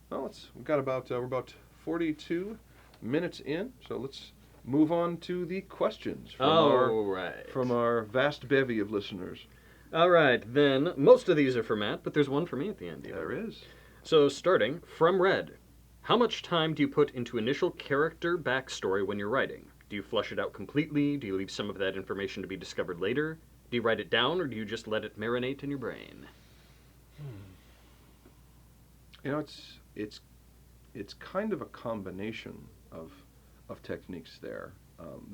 Well, we're about 42 minutes in, so let's move on to the questions from our vast bevy of listeners. All right, then. Most of these are for Matt, but there's one for me at the end. There is. So, starting from Red. How much time do you put into initial character backstory when you're writing? Do you flesh it out completely? Do you leave some of that information to be discovered later? Do you write it down, or do you just let it marinate in your brain? It's kind of a combination of techniques there.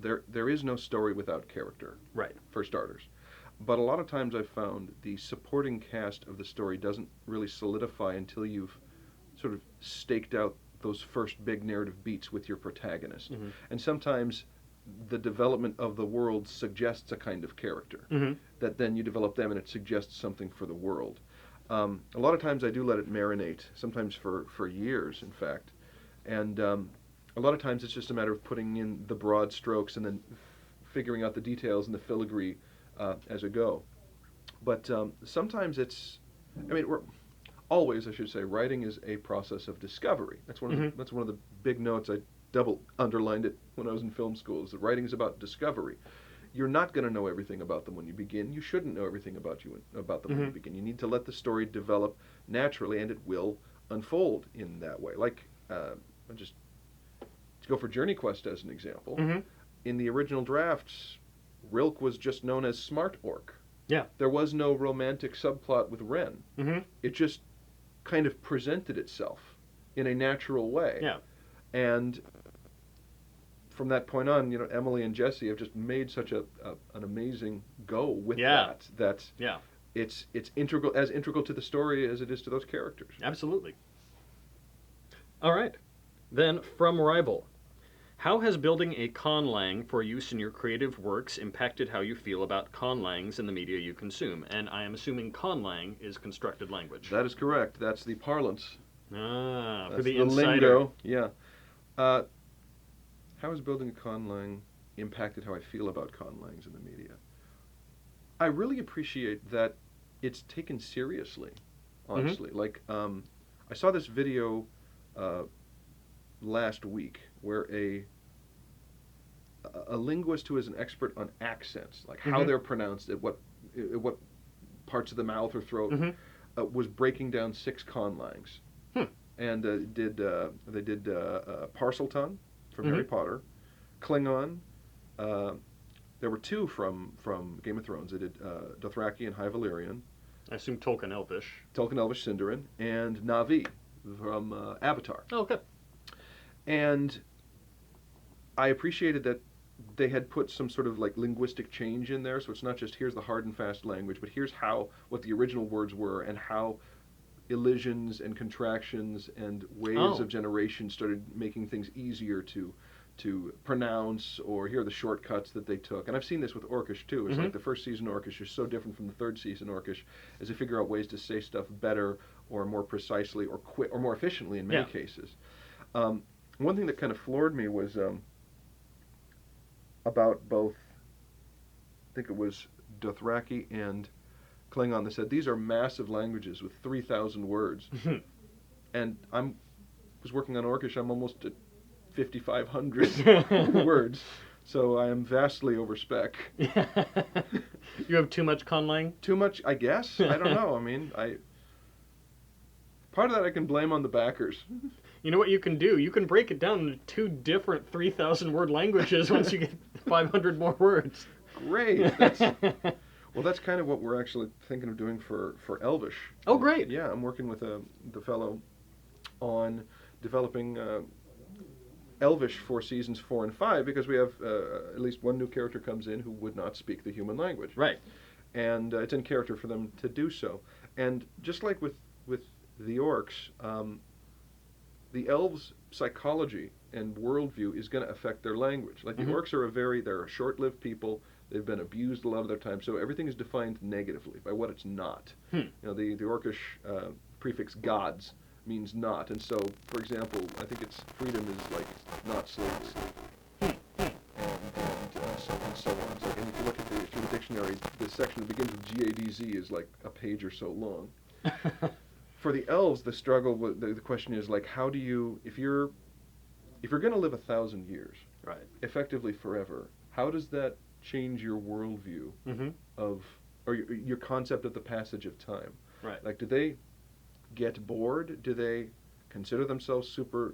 There is no story without character, right? For starters. But a lot of times I've found the supporting cast of the story doesn't really solidify until you've sort of staked out those first big narrative beats with your protagonist. And sometimes the development of the world suggests a kind of character that then you develop them and it suggests something for the world. A lot of times I do let it marinate, sometimes for years, in fact. And a lot of times it's just a matter of putting in the broad strokes and then figuring out the details and the filigree as I go. But sometimes always, I should say, writing is a process of discovery. That's one of the big notes. I double underlined it when I was in film school, is that writing is about discovery. You're not going to know everything about them when you begin. You shouldn't know everything about them when you begin. You need to let the story develop naturally, and it will unfold in that way. Like, just to go for Journey Quest as an example, in the original drafts, Rilke was just known as Smart Orc. Yeah. There was no romantic subplot with Ren. It just kind of presented itself in a natural way. Yeah. And from that point on, Emily and Jesse have just made such an amazing go with that. That it's integral to the story as it is to those characters. Absolutely. All right. Then, from Rival. How has building a conlang for use in your creative works impacted how you feel about conlangs in the media you consume? And I am assuming conlang is constructed language. That is correct. That's the parlance. Ah, That's for the the insider. lingo. Yeah. How has building a conlang impacted how I feel about conlangs in the media? I really appreciate that it's taken seriously, honestly. Like, I saw this video last week where a linguist who is an expert on accents, like how they're pronounced at what parts of the mouth or throat, was breaking down 6 conlangs. And they did Parseltongue from Harry Potter, Klingon. There were 2 from Game of Thrones. They did Dothraki and High Valyrian. I assume Tolkien Elvish. Tolkien Elvish Sindarin, and Na'vi from Avatar. Oh, okay. And I appreciated that they had put some sort of like linguistic change in there, so it's not just here's the hard and fast language, but here's what the original words were and how elisions and contractions and waves of generation started making things easier to pronounce, or here are the shortcuts that they took. And I've seen this with Orcish too. It's like the first season Orcish is so different from the third season Orcish as they figure out ways to say stuff better or more precisely or or more efficiently in many cases. One thing that kind of floored me was about both, I think it was Dothraki and Klingon. They said these are massive languages with 3,000 words. And I was working on Orcish, I'm almost at 5,500 words. So I am vastly over spec. You have too much conlang? Too much, I guess. I don't know. I mean, part of that I can blame on the backers. You know what you can do? You can break it down into 2 different 3,000 word languages once you get 500 more words. Great. Well, that's kind of what we're actually thinking of doing for Elvish. Oh, great. Yeah, I'm working with the fellow on developing Elvish for seasons 4 and 5 because we have at least one new character comes in who would not speak the human language. Right. And it's in character for them to do so. And just like with the orcs, the elves' psychology and worldview is going to affect their language. Like the orcs are they're a short-lived people. They've been abused a lot of their time, so everything is defined negatively by what it's not. You know, the Orcish prefix gods means not, and so, for example, I think it's freedom is like not slavery, and so on. So, and if you look at through the dictionary, the section that begins with GADZ is like a page or so long. For the elves, the struggle, the question is like, how do you, if you're going to live 1,000 years, right, effectively forever, how does that change your worldview of, or your concept of the passage of time? Right. Like, do they get bored? Do they consider themselves super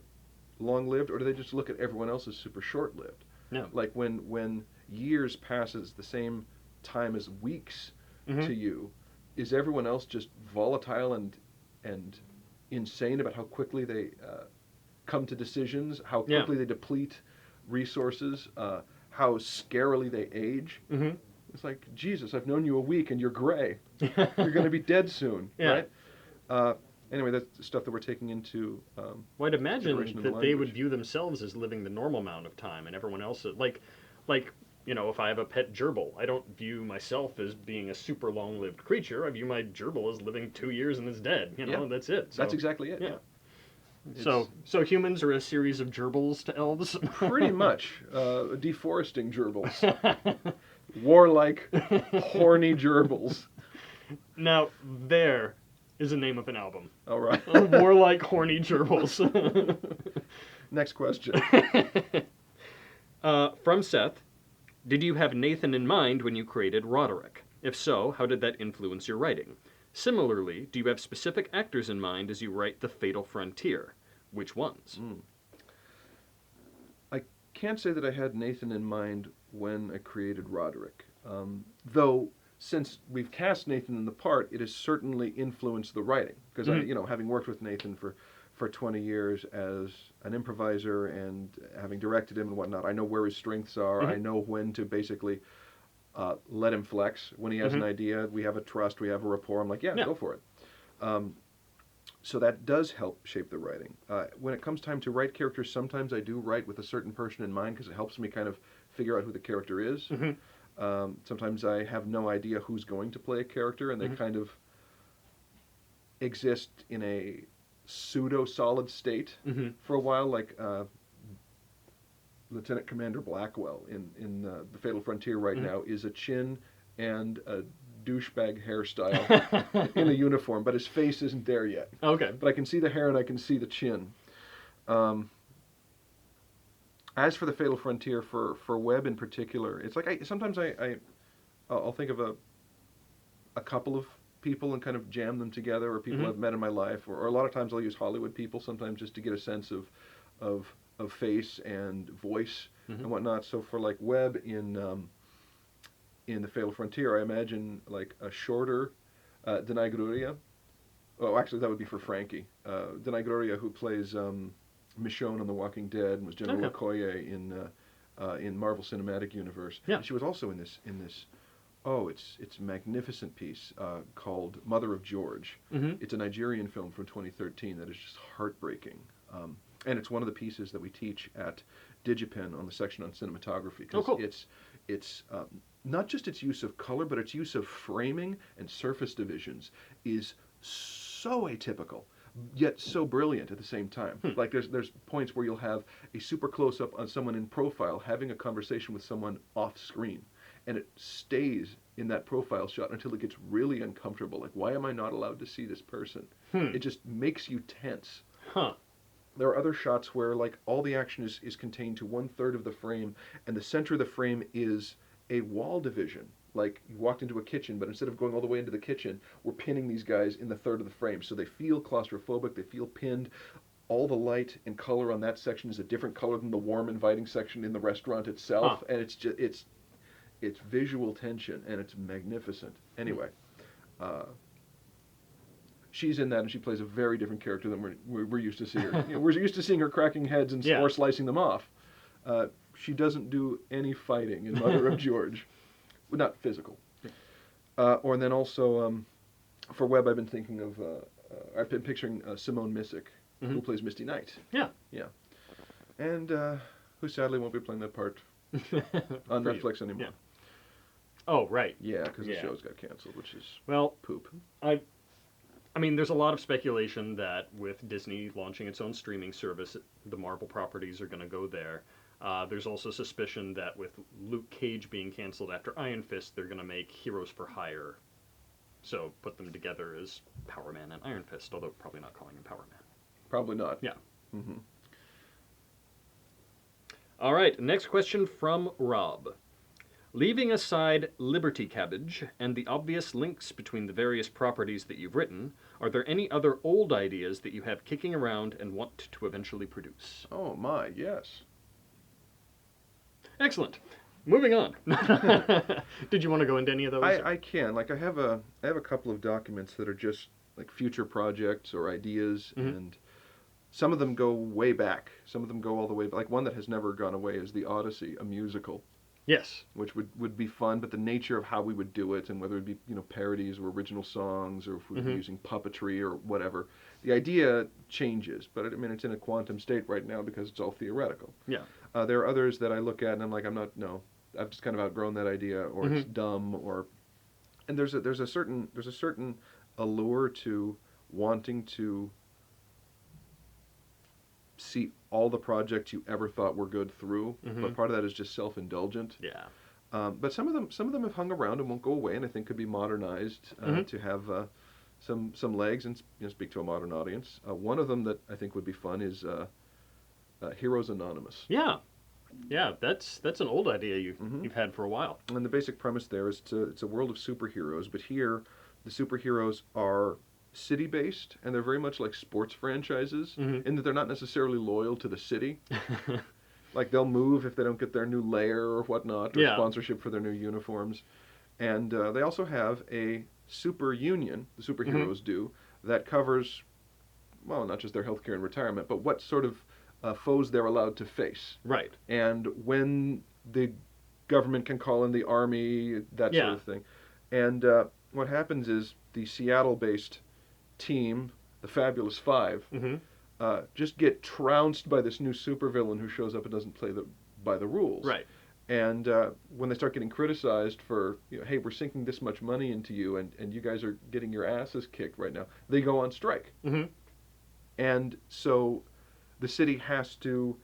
long-lived, or do they just look at everyone else as super short-lived? No. Like when years passes the same time as weeks to you, is everyone else just volatile and insane about how quickly they come to decisions, how quickly they deplete resources, how scarily they age? It's like, Jesus, I've known you a week and you're gray. You're going to be dead soon, right? Anyway, that's the stuff that we're taking into well, I'd imagine that they would view themselves as living the normal amount of time, and everyone else is, like, you know, if I have a pet gerbil, I don't view myself as being a super long-lived creature. I view my gerbil as living 2 years and it's dead. You know, that's it. So, that's exactly it. Yeah. So humans are a series of gerbils to elves? Pretty much. Deforesting gerbils. Warlike, horny gerbils. Now, there is the name of an album. All right. Warlike, horny gerbils. Next question. From Seth, did you have Nathan in mind when you created Roderick? If so, how did that influence your writing? Similarly, do you have specific actors in mind as you write The Fatal Frontier? Which ones? I can't say that I had Nathan in mind when I created Roderick. Though, since we've cast Nathan in the part, it has certainly influenced the writing. Because, having worked with Nathan for 20 years as an improviser and having directed him and whatnot, I know where his strengths are. I know when to basically let him flex. When he has an idea, we have a trust, we have a rapport. I'm like, go for it. So that does help shape the writing. When it comes time to write characters, sometimes I do write with a certain person in mind because it helps me kind of figure out who the character is. Sometimes I have no idea who's going to play a character, and they kind of exist in a pseudo-solid state for a while, like Lieutenant Commander Blackwell in The Fatal Frontier right now is a chin and a douchebag hairstyle in a uniform, but his face isn't there yet. Okay. But I can see the hair and I can see the chin. As for The Fatal Frontier, for Webb in particular, it's like sometimes I'll think of a couple of people and kind of jam them together, or people I've met in my life, or a lot of times I'll use Hollywood people sometimes just to get a sense of face and voice and whatnot. So for like Webb in The Fatal Frontier, I imagine like a shorter Denai Gruria. Oh, actually, that would be for Frankie. Denai Gruria, who plays Michonne on The Walking Dead and was General Okoye in Marvel Cinematic Universe. Yeah. And she was also in this. Oh, it's a magnificent piece called Mother of George. It's a Nigerian film from 2013 that is just heartbreaking. And it's one of the pieces that we teach at DigiPen on the section on cinematography. Because it's not just its use of color, but its use of framing and surface divisions is so atypical, yet so brilliant at the same time. Like there's points where you'll have a super close-up on someone in profile having a conversation with someone off screen, and it stays in that profile shot until it gets really uncomfortable. Like, why am I not allowed to see this person? It just makes you tense. There are other shots where like all the action is contained to 1/3 of the frame, and the center of the frame is a wall division. Like you walked into a kitchen, but instead of going all the way into the kitchen, we're pinning these guys in the third of the frame. So they feel claustrophobic, they feel pinned. All the light and color on that section is a different color than the warm, inviting section in the restaurant itself. And it's just it's visual tension, and it's magnificent. Anyway, she's in that, and she plays a very different character than we're used to seeing her. We're used to seeing her cracking heads and or slicing them off. She doesn't do any fighting in Mother of George. Well, not physical. And then also, for Webb, I've been thinking of, I've been picturing Simone Missick, who plays Misty Knight. Yeah. And who sadly won't be playing that part on Netflix anymore. Yeah. Oh, right. Yeah, because the show's got canceled, which is poop. I mean, there's a lot of speculation that with Disney launching its own streaming service, the Marvel properties are going to go there. There's also suspicion that with Luke Cage being canceled after Iron Fist, they're going to make Heroes for Hire. So put them together as Power Man and Iron Fist, although probably not calling him Power Man. Probably not. Yeah. All right, next question from Rob. Leaving aside Liberty Cabbage and the obvious links between the various properties that you've written, are there any other old ideas that you have kicking around and want to eventually produce? Oh my, yes. Excellent. Moving on. Did you want to go into any of those? I can. Like I have a couple of documents that are just like future projects or ideas, and some of them go way back. Some of them go all the way back. Like one that has never gone away is The Odyssey, a musical. Yes. Which would be fun, but the nature of how we would do it, and whether it be parodies or original songs, or if we were using puppetry or whatever, the idea changes. But I mean, it's in a quantum state right now because it's all theoretical. Yeah. There are others that I look at and I'm like, I've just kind of outgrown that idea, or it's dumb, and there's a certain allure to wanting to see all the projects you ever thought were good through, but part of that is just self-indulgent. Yeah. But some of them have hung around and won't go away, and I think could be modernized to have some legs and speak to a modern audience. One of them that I think would be fun is Heroes Anonymous. Yeah. Yeah, that's an old idea you've had for a while. And the basic premise there is it's a world of superheroes, but here the superheroes are city-based, and they're very much like sports franchises in that they're not necessarily loyal to the city. Like they'll move if they don't get their new lair or whatnot, or sponsorship for their new uniforms. And they also have a super union, the superheroes do, that covers, well, not just their healthcare and retirement, but what sort of foes they're allowed to face. Right. And when the government can call in the army, that sort of thing. And what happens is the Seattle-based team the Fabulous Five, just get trounced by this new supervillain who shows up and doesn't play by the rules. Right. And when they start getting criticized for, hey, we're sinking this much money into you, and you guys are getting your asses kicked right now, they go on strike. And so the city has to,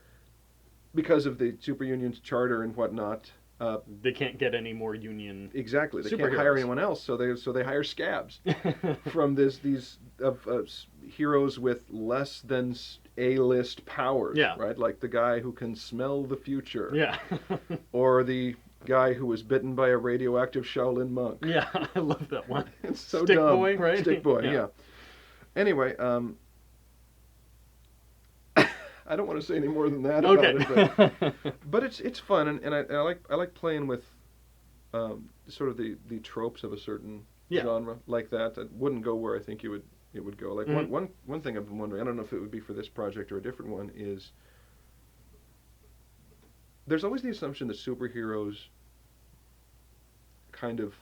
because of the super union's charter and whatnot, they can't get any more union. Exactly, they can't hire anyone else, so they hire scabs from these heroes with less than A-list powers. Yeah. Right, like the guy who can smell the future. Yeah. Or the guy who was bitten by a radioactive Shaolin monk. Yeah, I love that one. It's so Stick dumb. Boy, right? Stick Boy, yeah. Anyway, I don't want to say any more than that about it, but it's fun, and I like playing with sort of the tropes of a certain genre like that. It wouldn't go where I think it would go. Like one thing I've been wondering, I don't know if it would be for this project or a different one, is there's always the assumption that superheroes kind of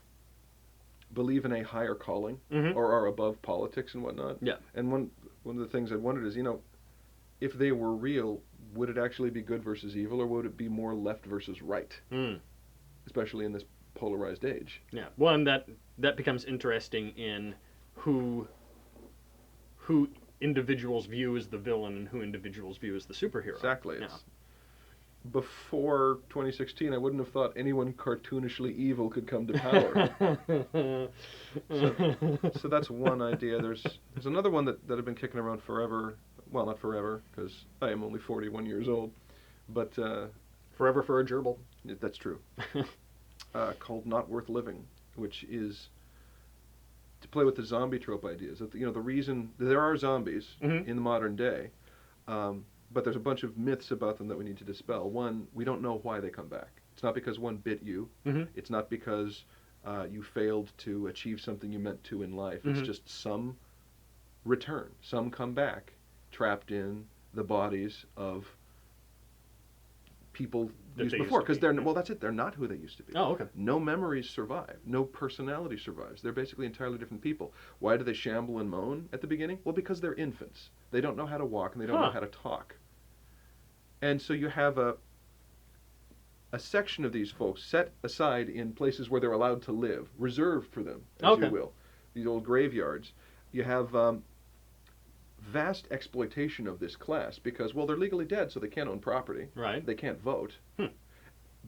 believe in a higher calling or are above politics and whatnot. Yeah. And one of the things I wondered is, if they were real, would it actually be good versus evil, or would it be more left versus right? Especially in this polarized age. Yeah. One that becomes interesting in who individuals view as the villain and who individuals view as the superhero. Exactly. Yeah. Before 2016, I wouldn't have thought anyone cartoonishly evil could come to power. So that's one idea. There's another one that I've been kicking around forever. Well, not forever, because I am only 41 years old, but forever for a gerbil. That's true. Called Not Worth Living, which is to play with the zombie trope ideas. That, the reason there are zombies in the modern day, but there's a bunch of myths about them that we need to dispel. One, we don't know why they come back. It's not because one bit you. It's not because you failed to achieve something you meant to in life. It's just some return. Some come back trapped in the bodies of people used before, because that's it, they're not who they used to be. Oh, okay. No memories survive, no personality survives. They're basically entirely different people. Why do they shamble and moan at the beginning? Well, because they're infants. They don't know how to walk, and they don't know how to talk. And so you have a section of these folks set aside in places where they're allowed to live, reserved for them, as you will. These old graveyards. You have vast exploitation of this class because, well, they're legally dead, so they can't own property. Right. They can't vote.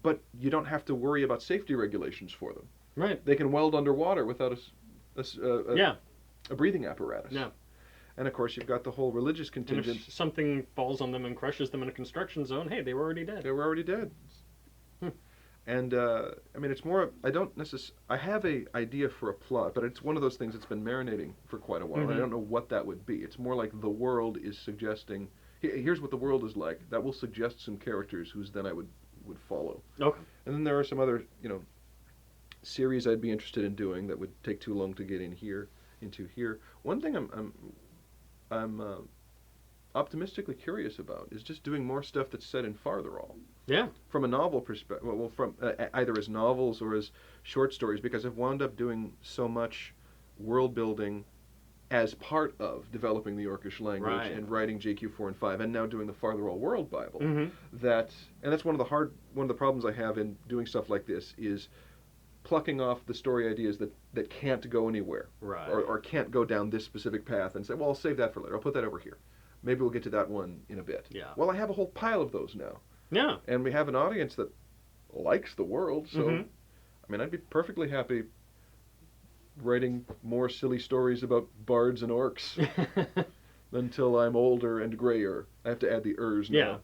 But you don't have to worry about safety regulations for them. Right. They can weld underwater without a breathing apparatus. Yeah. And of course, you've got the whole religious contingent. And if something falls on them and crushes them in a construction zone, hey, they were already dead. They were already dead. And it's more. I have a idea for a plot, but it's one of those things that's been marinating for quite a while. And I don't know what that would be. It's more like the world is suggesting. Here's what the world is like. That will suggest some characters whose then I would follow. Okay. And then there are some other series I'd be interested in doing that would take too long to get into here. One thing I'm optimistically curious about is just doing more stuff that's set in Fartherall. Yeah. From a novel perspective, well, from either as novels or as short stories, because I've wound up doing so much world building as part of developing the Orcish language and writing JQ4 and 5, and now doing the Fartherall World Bible. And that's one of the problems I have in doing stuff like this is plucking off the story ideas that can't go anywhere, or can't go down this specific path, and say, well, I'll save that for later. I'll put that over here. Maybe we'll get to that one in a bit. Yeah. Well, I have a whole pile of those now. Yeah. And we have an audience that likes the world, so I'd be perfectly happy writing more silly stories about bards and orcs until I'm older and grayer. I have to add the ers now.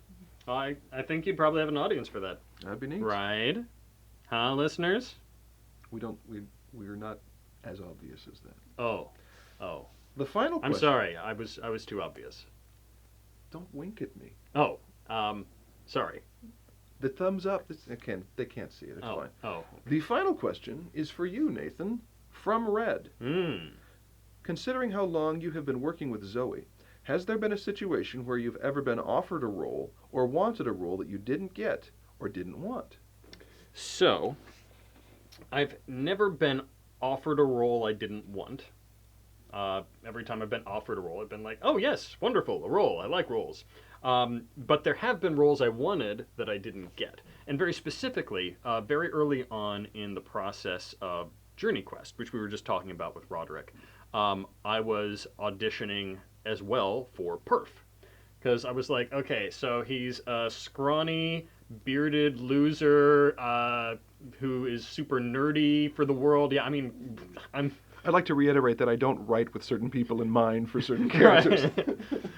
Yeah. I think you'd probably have an audience for that. That'd be neat. Right? Huh, listeners? We're not as obvious as that. Oh. The final question. I'm sorry. I was too obvious. Don't wink at me. Oh. Sorry. The thumbs up. They can't see it. It's fine. Oh. Okay. The final question is for you, Nathan, from Red. Considering how long you have been working with Zoe, has there been a situation where you've ever been offered a role or wanted a role that you didn't get or didn't want? So, I've never been offered a role I didn't want. Every time I've been offered a role, I've been like, oh yes, wonderful, a role. I like roles. But there have been roles I wanted that I didn't get. And very specifically, very early on in the process of Journey Quest, which we were just talking about with Roderick, I was auditioning as well for Perf. Because I was like, okay, so he's a scrawny, bearded loser who is super nerdy for the world. Yeah, I mean, I'd like to reiterate that I don't write with certain people in mind for certain characters. Right.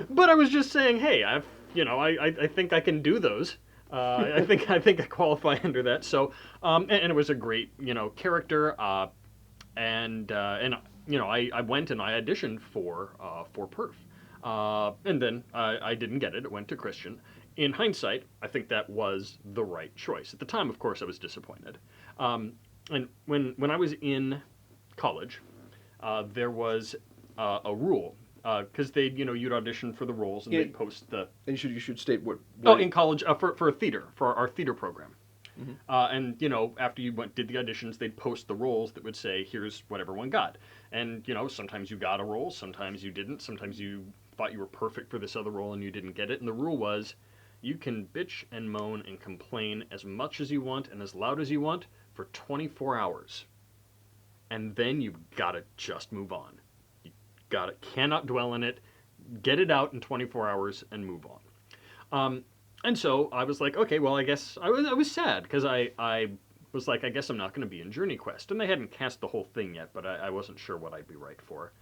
But I was just saying, hey, I think I can do those. I think I qualify under that. So, and it was a great, character. And I went and I auditioned for Perf. And then I didn't get it. It went to Christian. In hindsight, I think that was the right choice. At the time, of course, I was disappointed. And when I was in college, there was a rule because you'd audition for the roles and they'd post the. And you should state what. In college for a theater, for our theater program. Mm-hmm. And after you did the auditions, they'd post the roles that would say, here's what everyone got. And sometimes you got a role, sometimes you didn't, sometimes you thought you were perfect for this other role and you didn't get it. And the rule was, you can bitch and moan and complain as much as you want and as loud as you want for 24 hours. And then you've got to just move on. You cannot dwell in it, get it out in 24 hours and move on. And so I was like, okay, well, I guess I was sad because I was like, I guess I'm not going to be in Journey Quest. And they hadn't cast the whole thing yet, but I wasn't sure what I'd be right for.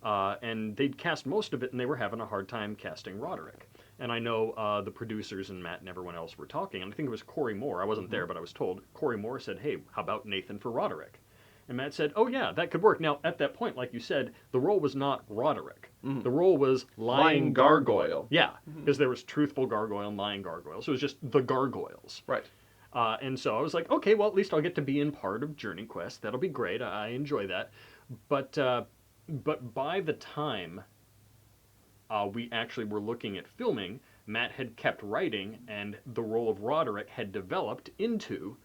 And they'd cast most of it, and they were having a hard time casting Roderick. And I know the producers and Matt and everyone else were talking, and I think it was Corey Moore. I wasn't there, but I was told. Corey Moore said, hey, how about Nathan for Roderick? And Matt said, oh, yeah, that could work. Now, at that point, like you said, the role was not Roderick. Mm-hmm. The role was lying gargoyle. Yeah, because there was truthful gargoyle and lying gargoyle. So it was just the gargoyles. Right. And so I was like, okay, well, at least I'll get to be in part of Journey Quest. That'll be great. I enjoy that. But by the time we actually were looking at filming, Matt had kept writing, and the role of Roderick had developed into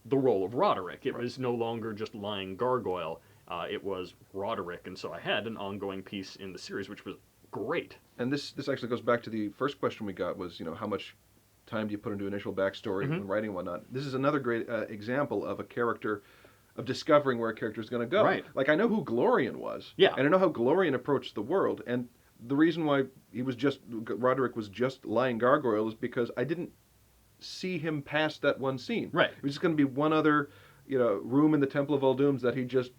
the role of Roderick. It was no longer just lying gargoyle. It was Roderick, and so I had an ongoing piece in the series, which was great. And this actually goes back to the first question we got was, how much time do you put into initial backstory and writing and whatnot. This is another great example of a character, of discovering where a character is going to go. Right. Like, I know who Glorian was. Yeah. And I know how Glorian approached the world, and the reason why Roderick was just lying gargoyle is because I didn't see him past that one scene. Right. It was just going to be one other, room in the Temple of Uldooms that he just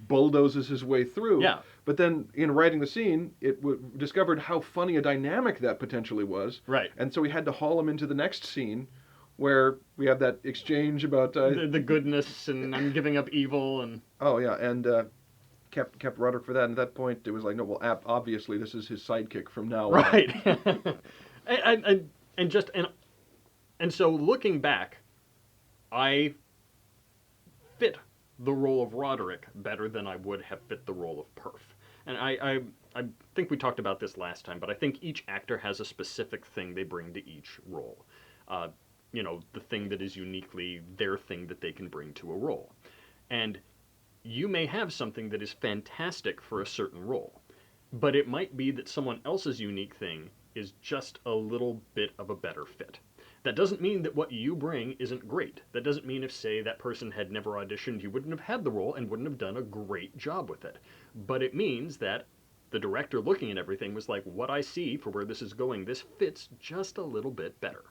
bulldozes his way through. Yeah. But then in writing the scene, it discovered how funny a dynamic that potentially was. Right. And so we had to haul him into the next scene where we have that exchange about the goodness and I'm giving up evil and kept Roderick for that. And at that point, it was like, no, well, obviously this is his sidekick from now on. Right. And so looking back, I fit the role of Roderick better than I would have fit the role of Perf. And I think we talked about this last time, but I think each actor has a specific thing they bring to each role. The thing that is uniquely their thing that they can bring to a role. And you may have something that is fantastic for a certain role, but it might be that someone else's unique thing is just a little bit of a better fit. That doesn't mean that what you bring isn't great. That doesn't mean if, say, that person had never auditioned, you wouldn't have had the role and wouldn't have done a great job with it. But it means that the director looking at everything was like, what I see for where this is going, this fits just a little bit better.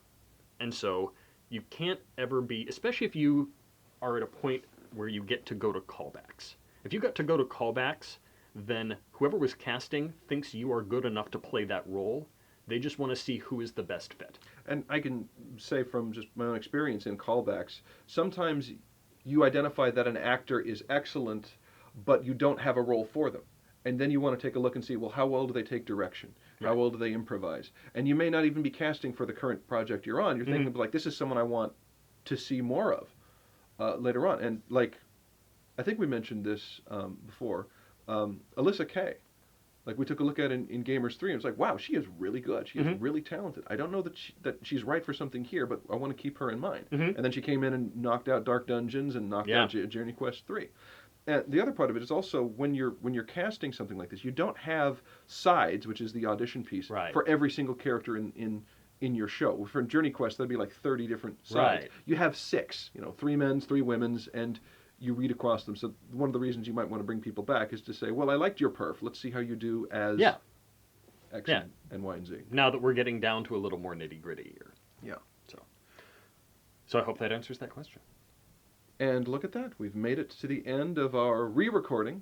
And so you can't ever be, especially if you are at a point where you get to go to callbacks. If you got to go to callbacks, then whoever was casting thinks you are good enough to play that role. They just want to see who is the best fit. And I can say from just my own experience in callbacks, sometimes you identify that an actor is excellent, but you don't have a role for them. And then you want to take a look and see, well, how well do they take direction? How well do they improvise? And you may not even be casting for the current project you're on. You're thinking, like, this is someone I want to see more of later on. And, like, I think we mentioned this before. Alyssa Kay. Like, we took a look at in Gamers 3, and it's like, wow, she is really good. She is really talented. I don't know that she's right for something here, but I want to keep her in mind. And then she came in and knocked out Dark Dungeons and knocked out Journey Quest 3. And the other part of it is also when you're casting something like this, you don't have sides, which is the audition piece, Right. for every single character in your show. For Journey Quest, that'd be like 30 different sides. Right. You have 6, 3 men's, 3 women's, and you read across them. So one of the reasons you might want to bring people back is to say, well, I liked your perf. Let's see how you do as X Yeah. and Y and Z. Now that we're getting down to a little more nitty-gritty here. Yeah. So I hope that answers that question. And look at that. We've made it to the end of our re-recording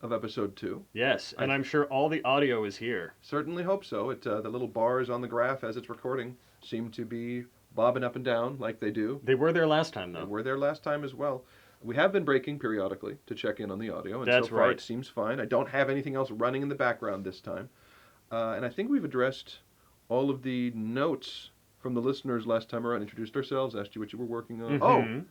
of episode 2. Yes, and I'm sure all the audio is here. Certainly hope so. The little bars on the graph as it's recording seem to be bobbing up and down like they do. They were there last time, They though. were there last time as well. We have been breaking periodically to check in on the audio, and That's so far right. it seems fine. I don't have anything else running in the background this time. And I think we've addressed all of the notes from the listeners last time around, introduced ourselves, asked you what you were working on. Mhm. Oh,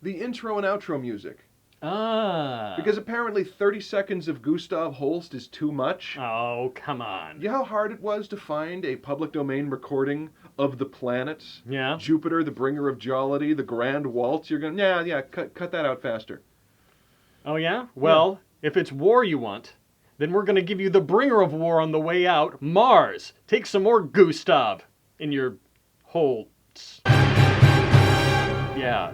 the intro and outro music. Ah. Because apparently 30 seconds of Gustav Holst is too much. Oh, come on. You know how hard it was to find a public domain recording of the planets? Yeah. Jupiter, the bringer of jollity, the grand waltz. You're going, cut that out faster. Oh, yeah? Well, if it's war you want, then we're going to give you the bringer of war on the way out, Mars. Take some more Gustav in your Holst. Yeah.